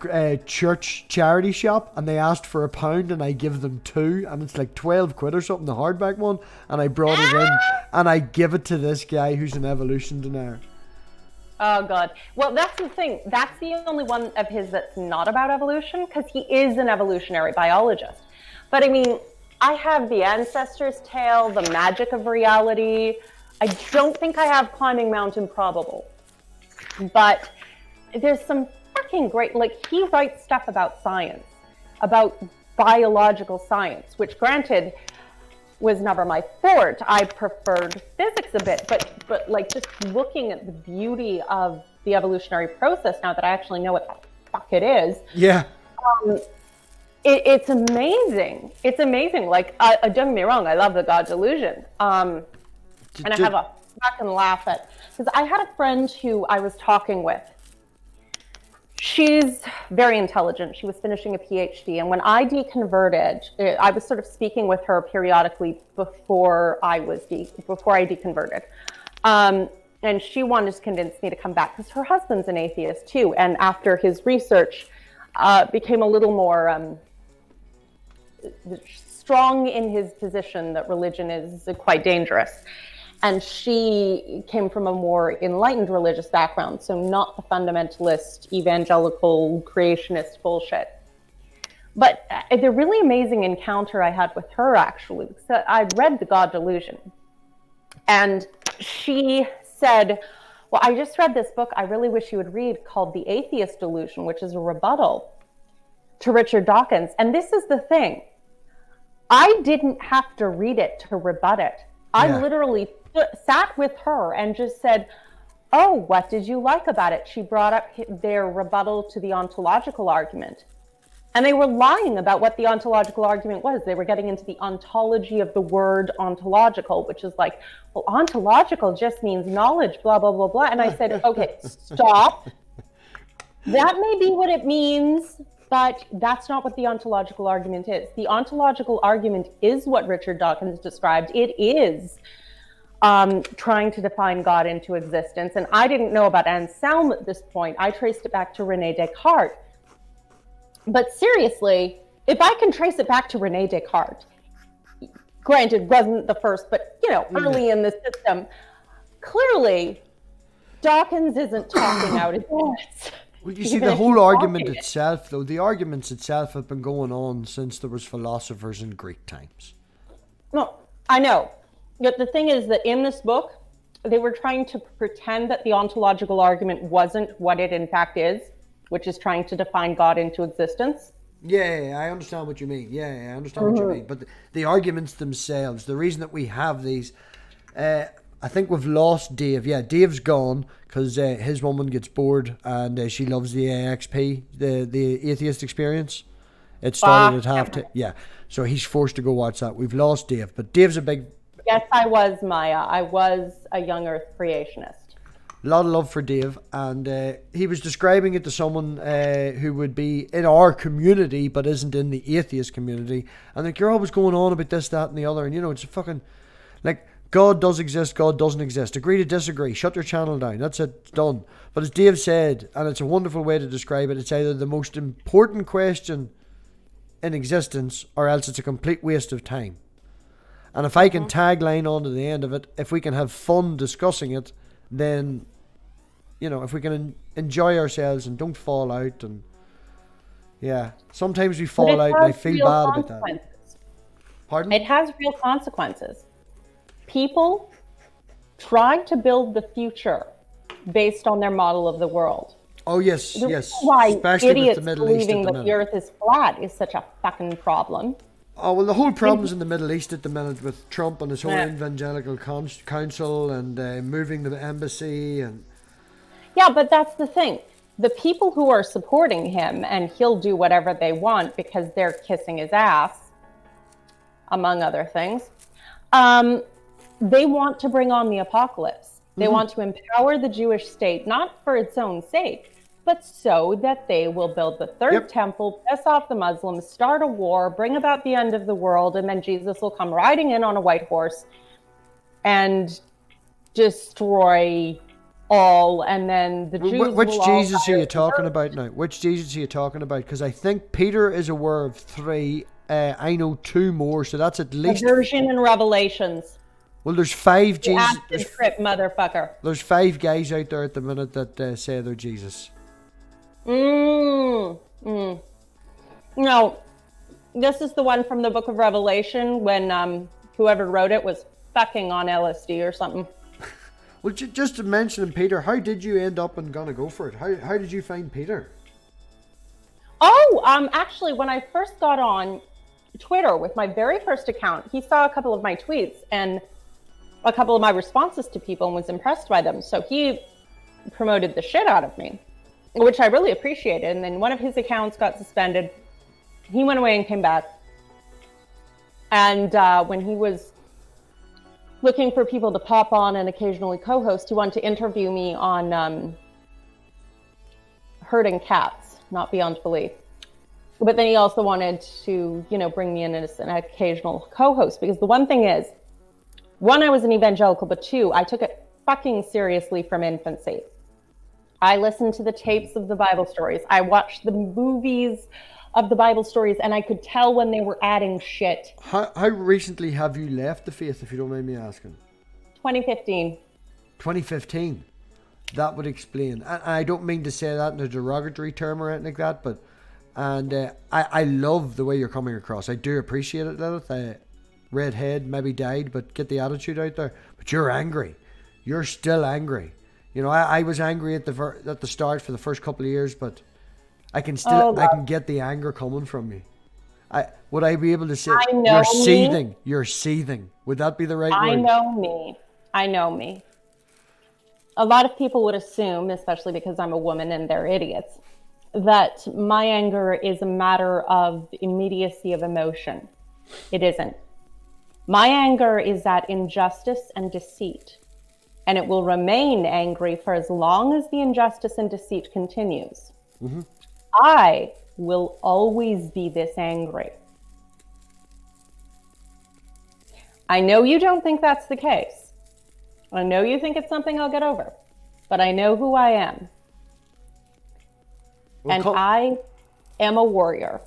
church charity shop, and they asked for £1, and I give them £2, and it's like 12 quid or something, the hardback one. And I brought it in, and I give it to this guy who's an evolution denier. Oh God! Well, that's the thing. That's the only one of his that's not about evolution, because he is an evolutionary biologist. But I mean, I have the Ancestor's Tale, the Magic of Reality. I don't think I have Climbing Mount Improbable. But there's some fucking great, like, he writes stuff about science, about biological science, which granted was never my forte. I preferred physics a bit, but like just looking at the beauty of the evolutionary process now that I actually know what the fuck it is. Yeah. It's amazing. It's amazing. Like, don't get me wrong, I love the God delusion. And I have a fucking laugh at, because I had a friend who I was talking with. She's very intelligent. She was finishing a PhD. And when I deconverted, I was sort of speaking with her periodically before I deconverted. And she wanted to convince me to come back because her husband's an atheist too. And after his research, became a little more strong in his position that religion is quite dangerous. And she came from a more enlightened religious background, so not the fundamentalist, evangelical, creationist bullshit. But the really amazing encounter I had with her, actually, because I read The God Delusion. And she said, Well, I just read this book I really wish you would read called The Atheist Delusion, which is a rebuttal to Richard Dawkins. And this is the thing. I didn't have to read it to rebut it. I literally sat with her and just said, oh, what did you like about it? She brought up their rebuttal to the ontological argument. And they were lying about what the ontological argument was. They were getting into the ontology of the word ontological, which is like, well, ontological just means knowledge, blah, blah, blah, blah. And I said, okay, stop. That may be what it means, but that's not what the ontological argument is. The ontological argument is what Richard Dawkins described. It is trying to define God into existence. And I didn't know about Anselm at this point. I traced it back to René Descartes. But seriously, if I can trace it back to René Descartes, granted, wasn't the first, but early in the system, clearly Dawkins isn't talking out his ass. Well, you see, the whole argument itself, though, the arguments itself have been going on since there was philosophers in Greek times. No, I know. But the thing is that in this book, they were trying to pretend that the ontological argument wasn't what it in fact is, which is trying to define God into existence. Yeah, I understand what you mean. Yeah, I understand what you mean. But the arguments themselves, the reason that we have these, I think we've lost Dave. Yeah, Dave's gone because his woman gets bored and she loves the AXP, the atheist experience. It started at half. Yeah, so he's forced to go watch that. We've lost Dave, but Dave's a big. Yes, I was, Maya. I was a young Earth creationist. A lot of love for Dave, and he was describing it to someone who would be in our community but isn't in the atheist community, and like, you're always going on about this, that and the other, and it's fucking like, God does exist, God doesn't exist, agree to disagree, shut your channel down, that's it, it's done. But as Dave said, and it's a wonderful way to describe it, it's either the most important question in existence or else it's a complete waste of time. And if I can tagline on to the end of it, if we can have fun discussing it, then, if we can enjoy ourselves and don't fall out, and sometimes we fall out and I feel bad about that. Pardon? It has real consequences. People try to build the future based on their model of the world. Oh, yes, yes. Why especially idiots with the Middle East believing that the Earth is flat is such a fucking problem. Oh, well, the whole problem's in the Middle East at the minute with Trump and his whole evangelical council and moving the embassy and... Yeah, but that's the thing. The people who are supporting him, and he'll do whatever they want because they're kissing his ass, among other things, they want to bring on the apocalypse. They want to empower the Jewish state, not for its own sake, but so that they will build the third temple, piss off the Muslims, start a war, bring about the end of the world, and then Jesus will come riding in on a white horse and destroy all, and then the Jews Which will Jesus are you talking about now? Which Jesus are you talking about? Because I think Peter is aware of 3. I know 2 more, so that's at least... Version and Revelations. Well, there's 5 Jesus... Acid trip, motherfucker. There's 5 guys out there at the minute that say they're Jesus. No, this is the one from the Book of Revelation when whoever wrote it was fucking on LSD or something. Well, just to mention Peter, how did you end up and gonna go for it? How did you find Peter? Oh, actually, when I first got on Twitter with my very first account, he saw a couple of my tweets and a couple of my responses to people and was impressed by them. So he promoted the shit out of me, which I really appreciated. And then one of his accounts got suspended. He went away and came back. And when he was looking for people to pop on and occasionally co-host, he wanted to interview me on herding cats, not beyond belief. But then he also wanted to, bring me in as an occasional co-host, because the one thing is, 1, I was an evangelical, but 2, I took it fucking seriously from infancy. I listened to the tapes of the Bible stories. I watched the movies of the Bible stories, and I could tell when they were adding shit. How recently have you left the faith, if you don't mind me asking? 2015. 2015? That would explain. I don't mean to say that in a derogatory term or anything like that, but... And I love the way you're coming across. I do appreciate it, Lilith. Redhead, maybe died, but get the attitude out there. But you're angry. You're still angry. You know, I was angry at the start for the first couple of years, but I can get the anger coming from you. Would I be able to say you're seething? You're seething. Would that be the right word? I know me. A lot of people would assume, especially because I'm a woman and they're idiots, that my anger is a matter of immediacy of emotion. It isn't. My anger is at injustice and deceit, and it will remain angry for as long as the injustice and deceit continues. Mm-hmm. I will always be this angry. I know you don't think that's the case. I know you think it's something I'll get over, but I know who I am. And I am a warrior.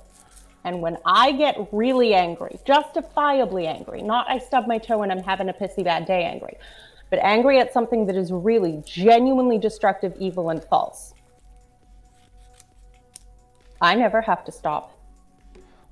And when I get really angry, justifiably angry, not I stub my toe and I'm having a pissy bad day angry, but angry at something that is really genuinely destructive, evil, and false, I never have to stop.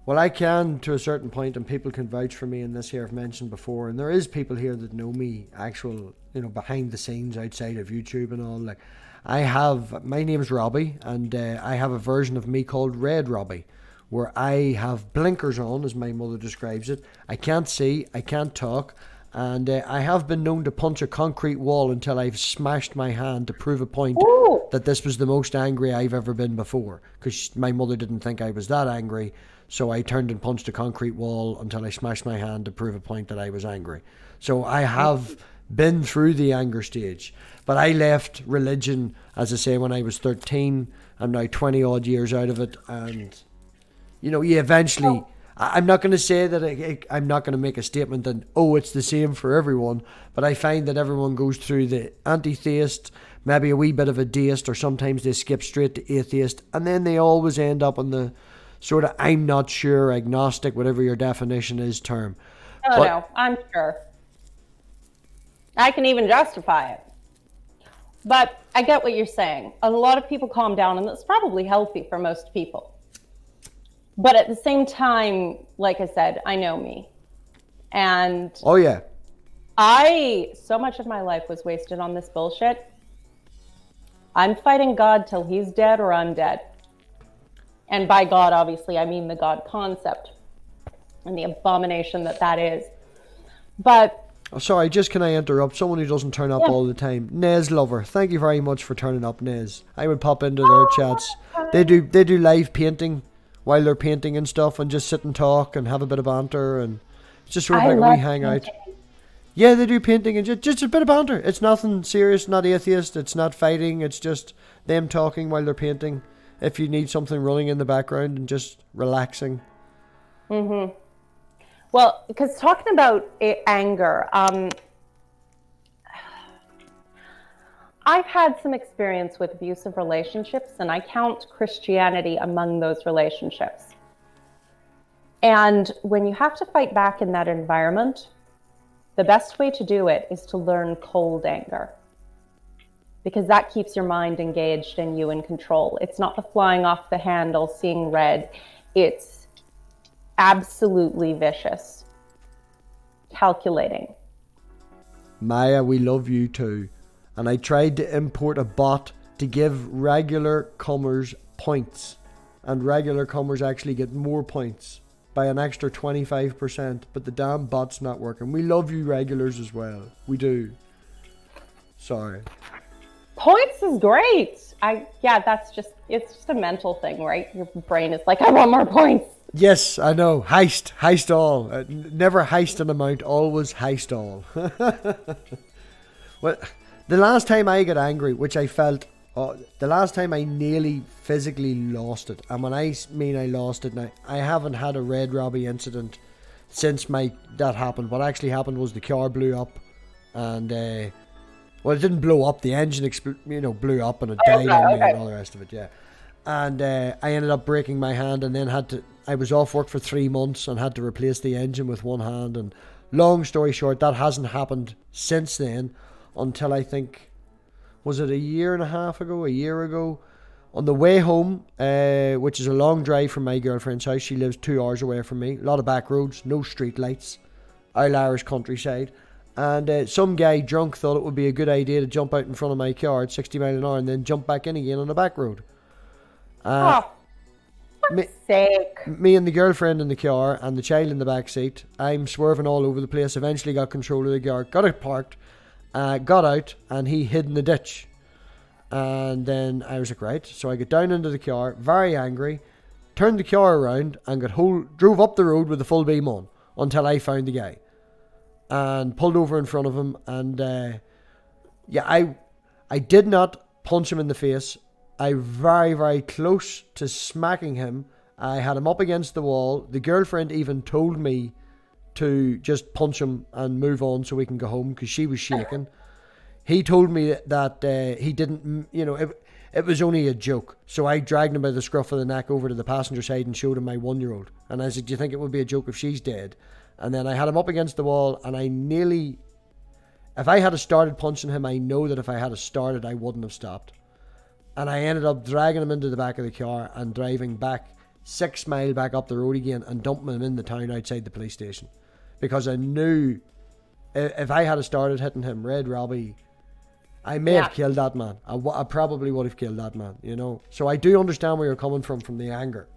Well, I can to a certain point, and people can vouch for me in this here I've mentioned before, and there is people here that know me actual, you know, behind the scenes outside of YouTube and all. Like, my name's Robbie, and I have a version of me called Red Robbie, where I have blinkers on, as my mother describes it. I can't see, I can't talk, and I have been known to punch a concrete wall until I've smashed my hand to prove a point that this was the most angry I've ever been before, because my mother didn't think I was that angry, so I turned and punched a concrete wall until I smashed my hand to prove a point that I was angry. So I have been through the anger stage, but I left religion, as I say, when I was 13. I'm now 20 odd years out of it, and you know, you eventually, I'm not going to say that I'm not going to make a statement that, it's the same for everyone, but I find that everyone goes through the anti-theist, maybe a wee bit of a deist, or sometimes they skip straight to atheist, and then they always end up on the sort of I'm not sure, agnostic, whatever your definition is term. No, I'm sure. I can even justify it. But I get what you're saying. A lot of people calm down, and that's probably healthy for most people. But at the same time, like I said, I know me. And oh yeah, so much of my life was wasted on this bullshit. I'm fighting God till he's dead or I'm dead. And by God, obviously, I mean the God concept and the abomination that is. But sorry, can I interrupt? Someone who doesn't turn up all the time. Nez Lover, thank you very much for turning up, Nez. I would pop into their chats. They do live painting while they're painting and stuff, and just sit and talk and have a bit of banter, and it's just sort of like a wee hangout. Yeah, they do painting and just a bit of banter. It's nothing serious, not atheist, it's not fighting, it's just them talking while they're painting. If you need something running in the background and just relaxing. Mm-hmm. Well, because talking about anger, I've had some experience with abusive relationships, and I count Christianity among those relationships. And when you have to fight back in that environment, the best way to do it is to learn cold anger, because that keeps your mind engaged and you in control. It's not the flying off the handle, seeing red. It's absolutely vicious, calculating. Maya, we love you too. And I tried to import a bot to give regular comers points. And regular comers actually get more points by an extra 25%. But the damn bot's not working. We love you regulars as well. We do. Sorry. Points is great. It's just a mental thing, right? Your brain is like, I want more points. Yes, I know. Heist all. Never heist an amount, always heist all. Well, the last time I got angry, which I felt, the last time I nearly physically lost it, and when I mean I lost it now, I haven't had a Red Robbie incident since that happened. What actually happened was the car blew up, and well, it didn't blow up. The engine blew up, and it died on me and all the rest of it. Yeah, and I ended up breaking my hand, and then I was off work for 3 months and had to replace the engine with one hand. And long story short, that hasn't happened since then. Until I think, was it a year ago, on the way home, which is a long drive from my girlfriend's house. She lives 2 hours away from me. A lot of back roads, no street lights, Irish countryside. And some guy drunk thought it would be a good idea to jump out in front of my car at 60 miles an hour and then jump back in again on the back road. Me and the girlfriend in the car and the child in the back seat. I'm swerving all over the place. Eventually got control of the car, got it parked, got out, and he hid in the ditch. And then I was like, right. So I get down into the car, very angry, turned the car around and drove up the road with the full beam on until I found the guy. And pulled over in front of him, and I did not punch him in the face. I very, very close to smacking him. I had him up against the wall. The girlfriend even told me to just punch him and move on so we can go home because she was shaking. He told me that he didn't, it was only a joke. So I dragged him by the scruff of the neck over to the passenger side and showed him my 1-year-old. And I said, do you think it would be a joke if she's dead? And then I had him up against the wall, and if I had started punching him, I know that if I had started, I wouldn't have stopped. And I ended up dragging him into the back of the car and driving back 6 miles back up the road again and dumping him in the town outside the police station. Because I knew if I had started hitting him, Red Robbie, I may have killed that man. I probably would have killed that man, So I do understand where you're coming from the anger.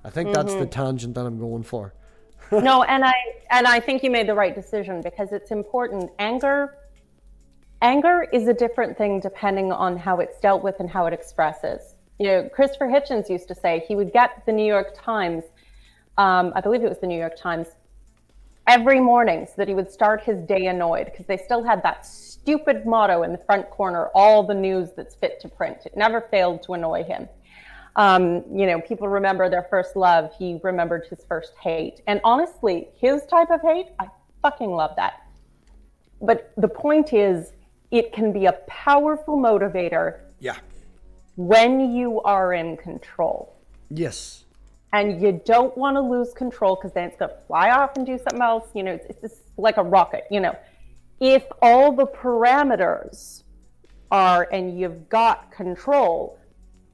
I think that's the tangent that I'm going for. No, and I think you made the right decision because it's important. Anger is a different thing depending on how it's dealt with and how it expresses. Christopher Hitchens used to say he would get the New York Times, I believe it was the New York Times, every morning so that he would start his day annoyed because they still had that stupid motto in the front corner, all the news that's fit to print. It never failed to annoy him. People remember their first love. He remembered his first hate. And honestly, his type of hate, I fucking love that. But the point is, it can be a powerful motivator. Yeah. When you are in control. Yes. And you don't want to lose control because then it's going to fly off and do something else. It's just like a rocket. If all the parameters are and you've got control,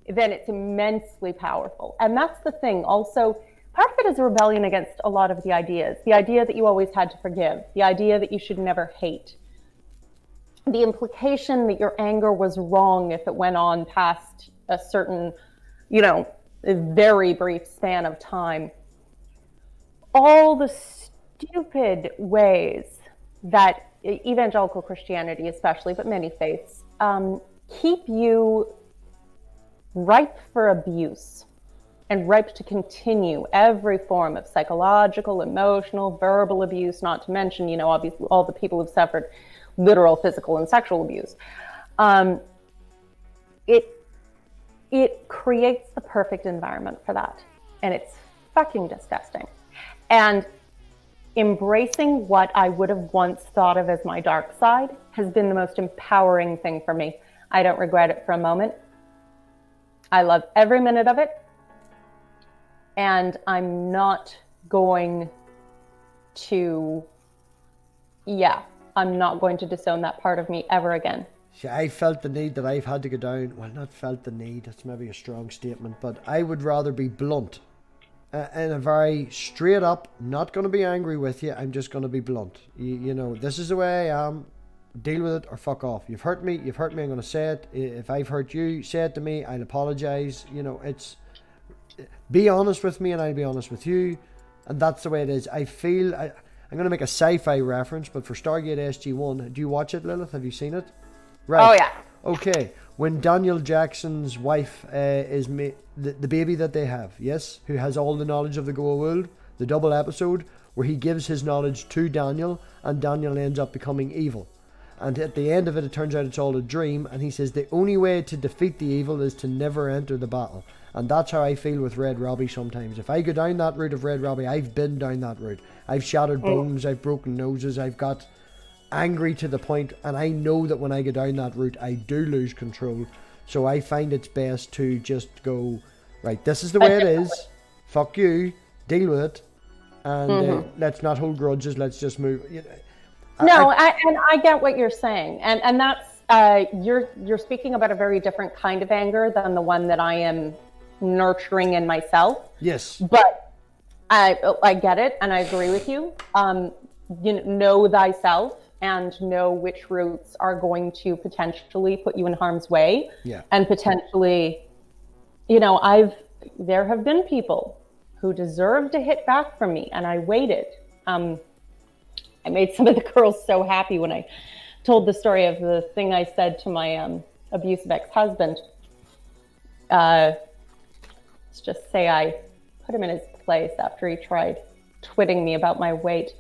then it's immensely powerful. And that's the thing. Also, part of it is a rebellion against a lot of the ideas. The idea that you always had to forgive. The idea that you should never hate. The implication that your anger was wrong if it went on past a certain, a very brief span of time. All the stupid ways that evangelical Christianity especially, but many faiths, keep you ripe for abuse and ripe to continue every form of psychological, emotional, verbal abuse, not to mention, obviously all the people who've suffered literal physical and sexual abuse. It creates the perfect environment for that. And it's fucking disgusting. And embracing what I would have once thought of as my dark side has been the most empowering thing for me. I don't regret it for a moment. I love every minute of it. And I'm not going to, I'm not going to disown that part of me ever again. See, I felt the need that I've had to go down. Well, not felt the need, that's maybe a strong statement, but I would rather be blunt. In a very straight up, not going to be angry with you, I'm just going to be blunt. This is the way I am. Deal with it or fuck off. You've hurt me, I'm going to say it. If I've hurt you, say it to me, I'll apologise. It's be honest with me and I'll be honest with you. And that's the way it is. I feel, I'm going to make a sci-fi reference, but for Stargate SG-1, do you watch it, Lilith? Have you seen it? Right. Oh, yeah. Okay. When Daniel Jackson's wife is the baby that they have, yes, who has all the knowledge of the Goa world, the double episode where he gives his knowledge to Daniel and Daniel ends up becoming evil. And at the end of it, it turns out it's all a dream. And he says the only way to defeat the evil is to never enter the battle. And that's how I feel with Red Robbie sometimes. If I go down that route of Red Robbie, I've been down that route. I've shattered bones, I've broken noses, I've got angry to the point. And I know that when I go down that route, I do lose control. So I find it's best to just go, right, this is the way it is. Fuck you. Deal with it. And let's not hold grudges. Let's just move. I get what you're saying, and that's you're speaking about a very different kind of anger than the one that I am nurturing in myself. Yes, but I get it, and I agree with you. Know thyself and know which routes are going to potentially put you in harm's way. Yeah. And potentially, there have been people who deserved to hit back from me, and I waited. I made some of the girls so happy when I told the story of the thing I said to my abusive ex-husband. Let's just say I put him in his place after he tried twitting me about my weight,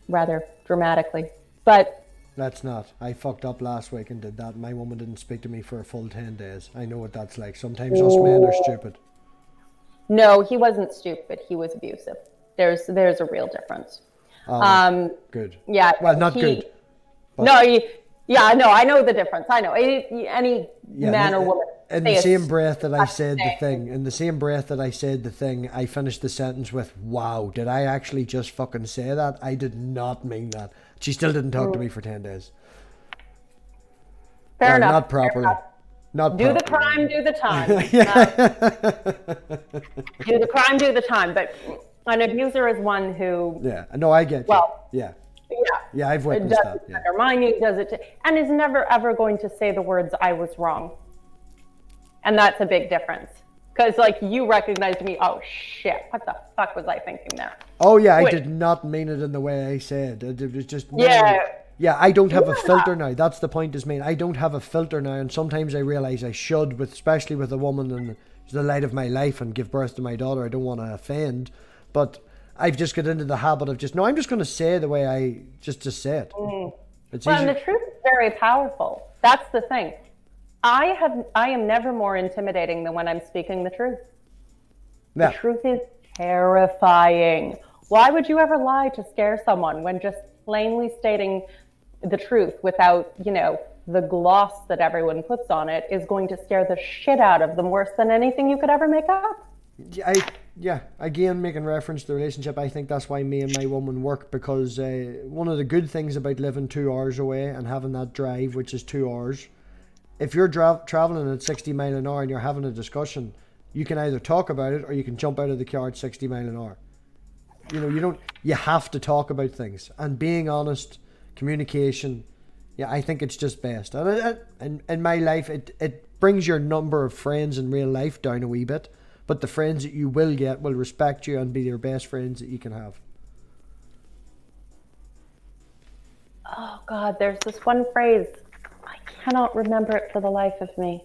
rather dramatically. But that's not. I fucked up last week and did that. My woman didn't speak to me for a full 10 days. I know what that's like. Sometimes us men are stupid. No, he wasn't stupid. He was abusive. There's a real difference. Good. Yeah. Well, not good. No, I know the difference. I know. Any man or woman. In the same breath that I said the thing, I finished the sentence with, wow, did I actually just fucking say that? I did not mean that. She still didn't talk to me for 10 days. Fair enough. Not properly. Not do properly. The crime, do the time. Do the crime, do the time. But an abuser is one who... Yeah, no, I get you. Well, yeah. Yeah. Yeah, I've witnessed that. Yeah. Undermine you, and is never ever going to say the words, I was wrong. And that's a big difference. Because, you recognized me, oh shit, what the fuck was I thinking there? Oh, yeah, I did not mean it in the way I said. It was just... Yeah, I don't have a filter now. That's the point is made. I don't have a filter now, and sometimes I realize I should, especially with a woman and the light of my life and give birth to my daughter. I don't want to offend, but I've just got into the habit of I'm just going to say the way I just say it. It's well, easy. And the truth is very powerful. That's the thing. I am never more intimidating than when I'm speaking the truth. Yeah. The truth is terrifying. Why would you ever lie to scare someone when just plainly stating the truth without, the gloss that everyone puts on it is going to scare the shit out of them worse than anything you could ever make up? Again, making reference to the relationship, I think that's why me and my woman work, because one of the good things about living 2 hours away and having that drive, which is 2 hours, if you're traveling at 60 mile an hour and you're having a discussion, you can either talk about it or you can jump out of the car at 60 mile an hour. You have to talk about things, and being honest, communication, I think it's just best. And in my life, it brings your number of friends in real life down a wee bit, but the friends that you will get will respect you and be your best friends that you can have. Oh God, there's this one phrase. I cannot remember it for the life of me.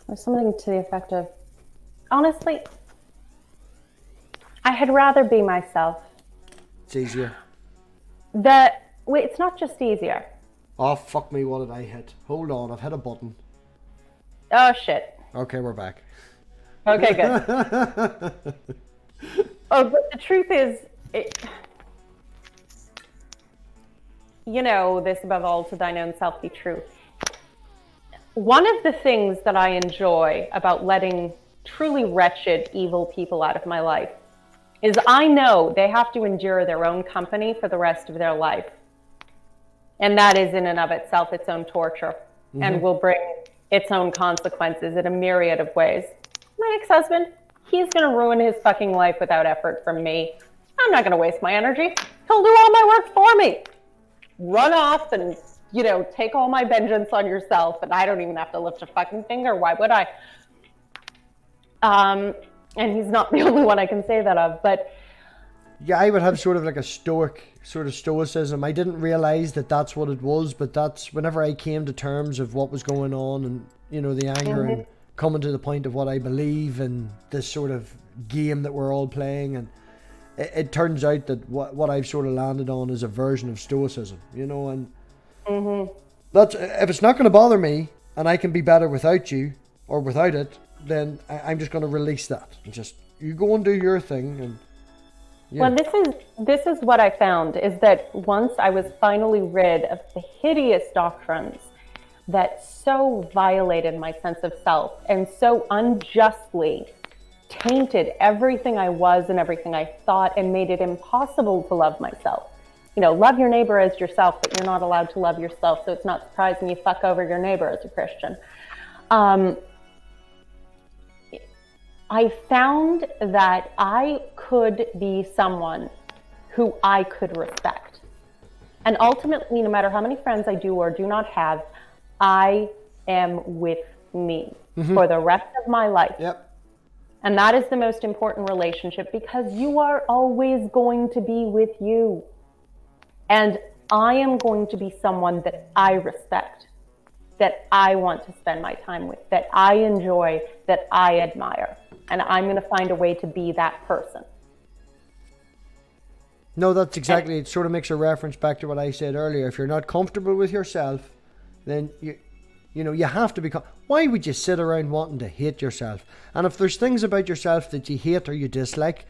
There's something to the effect of, honestly, I had rather be myself. It's easier. It's not just easier. Oh, fuck me, what did I hit? Hold on, I've hit a button. Oh, shit. Okay, we're back. Okay, good. But the truth is, this above all to thine own self be true. One of the things that I enjoy about letting truly wretched, evil people out of my life is I know they have to endure their own company for the rest of their life. And that is in and of itself its own torture, and will bring its own consequences in a myriad of ways. My ex-husband, he's going to ruin his fucking life without effort from me. I'm not going to waste my energy. He'll do all my work for me. Run off and, take all my vengeance on yourself, and I don't even have to lift a fucking finger. Why would I? And he's not the only one I can say that of, but... Yeah, I would have sort of like a stoicism. I didn't realize that that's what it was, but that's whenever I came to terms of what was going on and, the anger and coming to the point of what I believe and this sort of game that we're all playing. And it turns out that what I've sort of landed on is a version of stoicism, and that's, if it's not going to bother me and I can be better without you or without it, then I'm just going to release that and just, you go and do your thing. And Well, this is what I found, is that once I was finally rid of the hideous doctrines that so violated my sense of self and so unjustly tainted everything I was and everything I thought and made it impossible to love myself. Love your neighbor as yourself, but you're not allowed to love yourself, so it's not surprising you fuck over your neighbor as a Christian. I found that I could be someone who I could respect. And ultimately, no matter how many friends I do or do not have, I am with me for the rest of my life. Yep. And that is the most important relationship, because you are always going to be with you. And I am going to be someone that I respect, that I want to spend my time with, that I enjoy, that I admire. And I'm going to find a way to be that person. No, that's exactly, it sort of makes a reference back to what I said earlier. If you're not comfortable with yourself, then you have to become. Why would you sit around wanting to hate yourself? And if there's things about yourself that you hate or you dislike,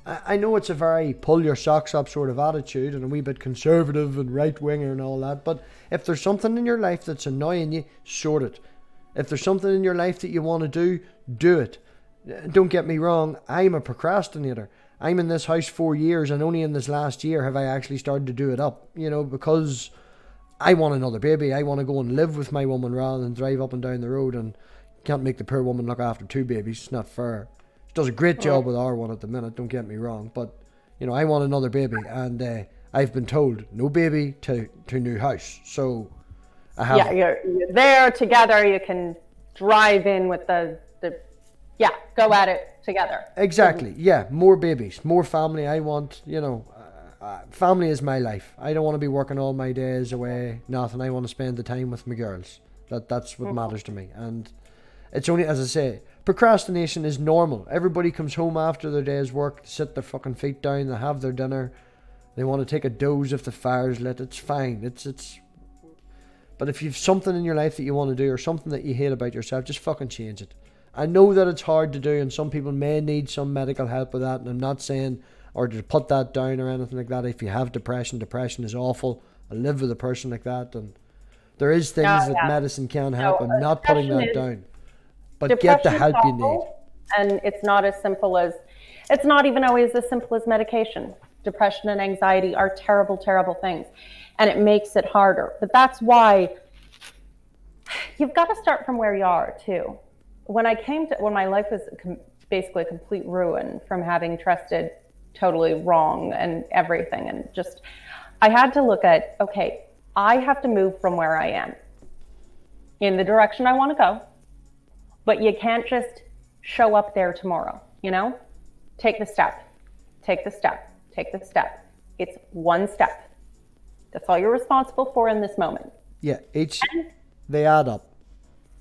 I know it's a very pull your socks up sort of attitude and a wee bit conservative and right-winger and all that, but if there's something in your life that's annoying you, sort it. If there's something in your life that you want to do it. Don't get me wrong, I'm a procrastinator. I'm in this house 4 years, and only in this last year have I actually started to do it up, because I want another baby. I want to go and live with my woman rather than drive up and down the road, and can't make the poor woman look after 2 babies. It's not fair. She does a great job with our one at the minute, don't get me wrong, but I want another baby, and I've been told no baby to new house. So I have. Yeah, you're there together. You can drive in with go at it together. Exactly. Yeah, more babies, more family. I want, family is my life. I don't want to be working all my days away. Nothing. I want to spend the time with my girls. That's what matters to me. And it's only, as I say, procrastination is normal. Everybody comes home after their day's work, sit their fucking feet down, they have their dinner, they want to take a doze if the fire's lit. It's fine. It's. But if you've something in your life that you want to do or something that you hate about yourself, just fucking change it. I know that it's hard to do, and some people may need some medical help with that, and I'm not saying or to put that down or anything like that. If you have depression is awful. I live with a person like that, and there is things that medicine can help. I'm not putting that down, but get the help you need. And it's not even always as simple as medication. Depression and anxiety are terrible, terrible things, and it makes it harder. But that's why you've got to start from where you are too. When my life was basically a complete ruin from having trusted totally wrong and everything, and just, I had to look at, okay, I have to move from where I am in the direction I want to go, but you can't just show up there tomorrow, take the step. It's one step. That's all you're responsible for in this moment. Yeah, they add up.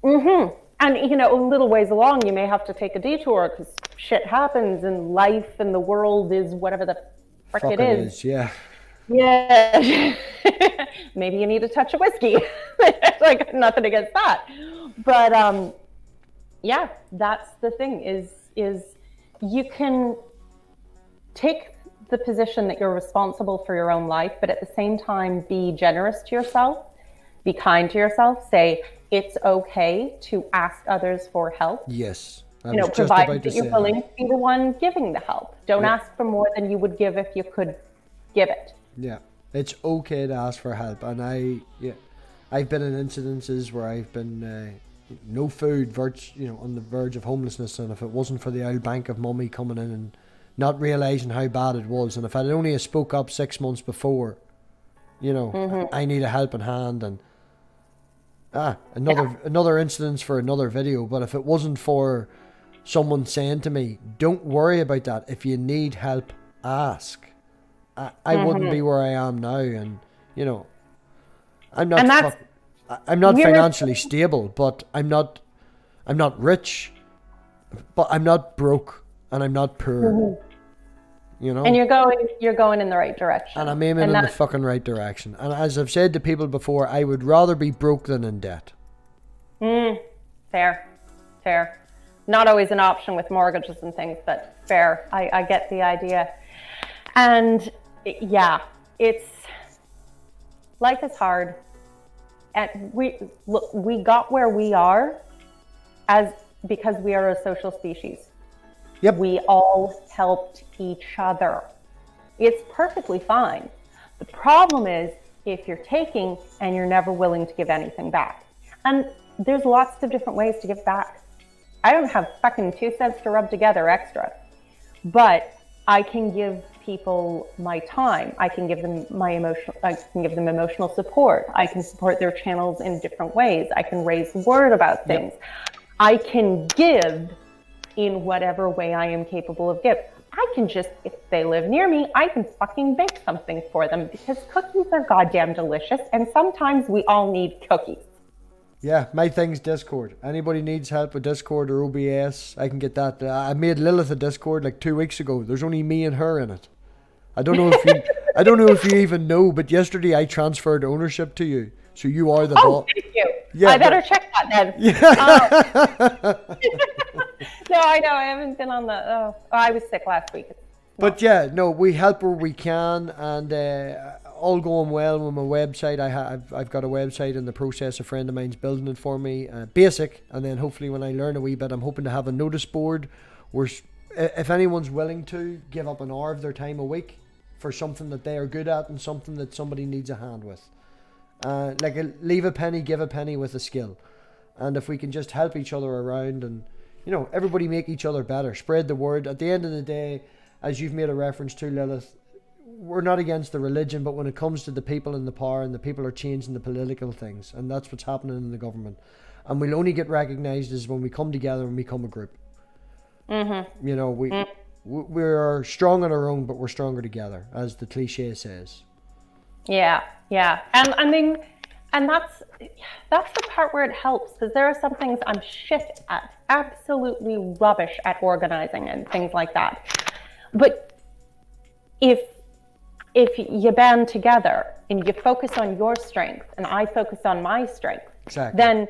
Mm-hmm. And, a little ways along, you may have to take a detour because shit happens and life and the world is whatever the frick it is. Yeah. Yeah. Maybe you need a touch of whiskey. Like, nothing against that. But, yeah, that's the thing is you can take the position that you're responsible for your own life, but at the same time, be generous to yourself, be kind to yourself, say, it's okay to ask others for help. Yes. Provided that you're willing to be the one giving the help. Don't ask for more than you would give if you could give it. Yeah. It's okay to ask for help. And I've been in incidences where I've been no food, on the verge of homelessness. And if it wasn't for the old bank of mummy coming in and not realising how bad it was, and if I'd only spoke up 6 months before, I need a helping hand, and another incident for another video. But if it wasn't for someone saying to me, don't worry about that, if you need help, ask, I wouldn't be where I am now. And I'm not financially stable, but I'm not rich, but I'm not broke, and I'm not poor. And you're going in the right direction. And I'm aiming in the fucking right direction. And as I've said to people before, I would rather be broke than in debt. Fair. Not always an option with mortgages and things, but fair. I get the idea. And life is hard. And we got where we are because we are a social species. Yep. We all helped each other. It's perfectly fine. The problem is if you're taking and you're never willing to give anything back. And there's lots of different ways to give back. I don't have fucking 2 cents to rub together extra, but I can give people my time. I can give them emotional support. I can support their channels in different ways. I can raise the word about things. Yep. I can give in whatever way I am capable of giving. I can just, if they live near me, I can fucking bake something for them, because cookies are goddamn delicious, and sometimes we all need cookies. Yeah, my thing's Discord. Anybody needs help with Discord or OBS, I can get that. I made Lilith a Discord like 2 weeks ago. There's only me and her in it. I don't know if you even know, but yesterday I transferred ownership to you, so you are the boss. Oh, thank you. Yeah, I better check that then. Yeah. No, I know. I haven't been on the. I was sick last week. But yeah, no, we help where we can, and all going well with my website. I've got a website in the process. A friend of mine's building it for me, basic, and then hopefully when I learn a wee bit, I'm hoping to have a notice board where if anyone's willing to give up an hour of their time a week for something that they are good at and something that somebody needs a hand with, like leave a penny, give a penny with a skill, and if we can just help each other around and everybody make each other better, spread the word. At the end of the day, as you've made a reference to, Lilith, we're not against the religion, but when it comes to the people in the power, and the people are changing the political things, and that's what's happening in the government, and we'll only get recognised is when we come together and become a group. Mm-hmm. We're strong on our own, but we're stronger together, as the cliche says. Yeah, and I mean, and that's the part where it helps, because there are some things I'm shit at, absolutely rubbish at organizing and things like that. But if you band together and you focus on your strength and I focus on my strength, exactly, then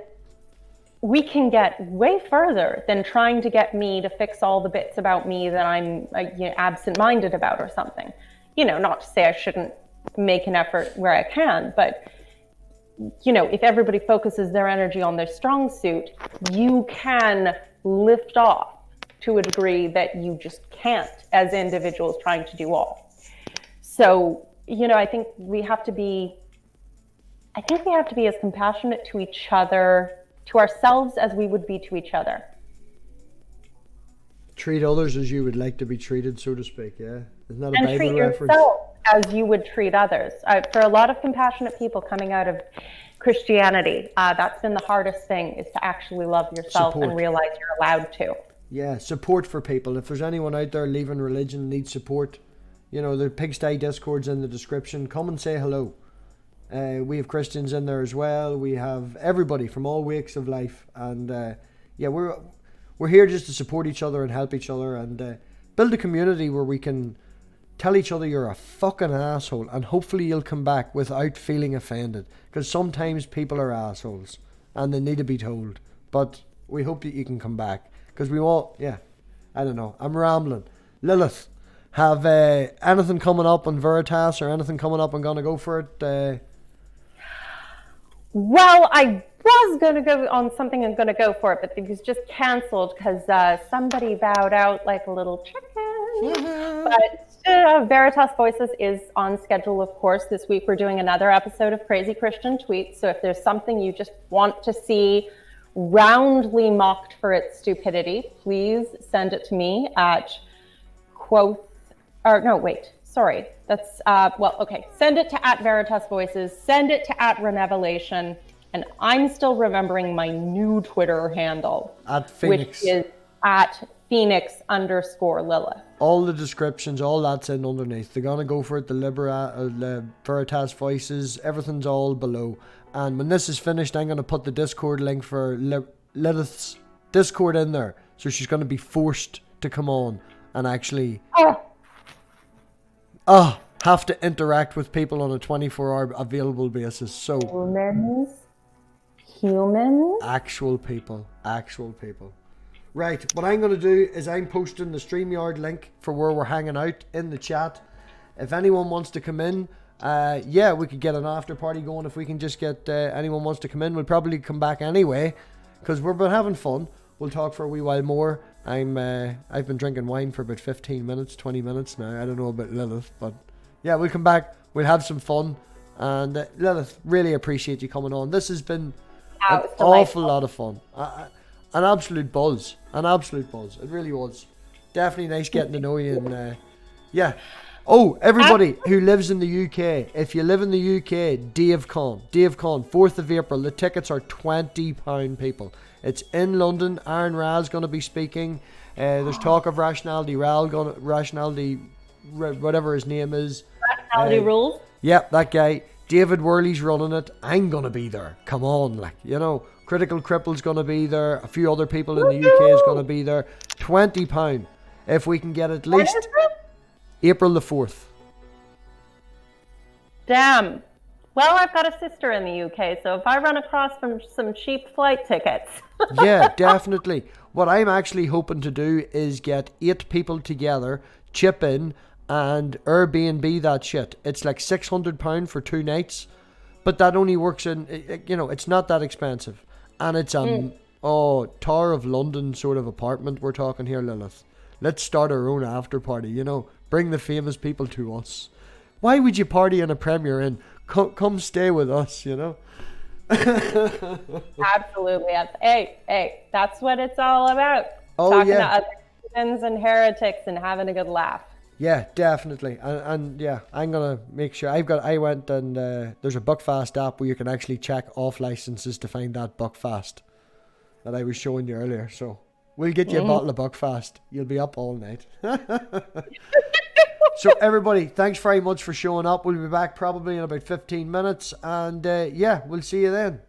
we can get way further than trying to get me to fix all the bits about me that I'm absent-minded about or something. Not to say I shouldn't make an effort where I can, but if everybody focuses their energy on their strong suit, you can lift off to a degree that you just can't as individuals trying to do all. So, I think we have to be as compassionate to each other, to ourselves, as we would be to each other. Treat others as you would like to be treated, so to speak, yeah? Isn't that a Bible reference? And treat yourself as you would treat others. For a lot of compassionate people coming out of Christianity, that's been the hardest thing, is to actually love yourself and realize you're allowed to. Yeah, support for people. If there's anyone out there leaving religion and needs support, the Pigsty Discord's in the description. Come and say hello. We have Christians in there as well. We have everybody from all walks of life, and we're here just to support each other and help each other, and build a community where we can tell each other you're a fucking asshole, and hopefully you'll come back without feeling offended, because sometimes people are assholes and they need to be told. But we hope that you can come back, because we all, I don't know, I'm rambling. Lilith, have anything coming up on Veritas, or anything coming up and gonna go for it? Well, I was going to go on something and going to go for it, but it was just canceled because somebody bowed out like a little chicken. Mm-hmm. But Veritas Voices is on schedule, of course. This week we're doing another episode of Crazy Christian Tweets. So if there's something you just want to see roundly mocked for its stupidity, please send it to me at send it to @Veritas Voices, send it to @Renevelation, and I'm still remembering my new Twitter handle, @Phoenix, which is @Phoenix_Lilith. All the descriptions, all that's in underneath. They're gonna go for it. The Veritas Voices, everything's all below. And when this is finished, I'm gonna put the Discord link for Lilith's Discord in there, so she's gonna be forced to come on and actually have to interact with people on a 24-hour available basis. So humans, actual people. Right, what I'm going to do is I'm posting the StreamYard link for where we're hanging out in the chat. If anyone wants to come in, we could get an after party going. If we can just get anyone wants to come in, we'll probably come back anyway, because we've been having fun. We'll talk for a wee while more. I've been drinking wine for about 15 minutes, 20 minutes now. I don't know about Lilith, but yeah, we'll come back. We'll have some fun. And Lilith, really appreciate you coming on. This has been an awful lot of fun. An absolute buzz. It really was. Definitely nice getting to know you and Yeah. Oh, everybody who lives in the UK, if you live in the UK, DaveCon, 4th of April. The tickets are £20, people. It's in London. Aaron Ra's going to be speaking. There's talk of Rationality whatever his name is. Rationality Rules. Yep, that guy. David Worley's running it. I'm going to be there. Come on, like, you know. Critical Cripple's going to be there. A few other people in the UK is going to be there. £20. If we can get at least April the 4th. Damn. Well, I've got a sister in the UK, so if I run across some cheap flight tickets. Yeah, definitely. What I'm actually hoping to do is get 8 people together, chip in, and Airbnb that shit. It's like £600 for 2 nights, but that only works in, you know, it's not that expensive. And it's Tower of London sort of apartment we're talking here, Lilith. Let's start our own after party, you know. Bring the famous people to us. Why would you party in a Premier Inn? Come stay with us, you know. Absolutely. Hey, that's what it's all about. Oh, Talking yeah. to other heathens and heretics and having a good laugh. Yeah, definitely. And yeah, I'm going to make sure. I went and there's a Buckfast app where you can actually check off licenses to find that Buckfast that I was showing you earlier. So we'll get you a bottle of Buckfast. You'll be up all night. So everybody, thanks very much for showing up. We'll be back probably in about 15 minutes. And yeah, we'll see you then.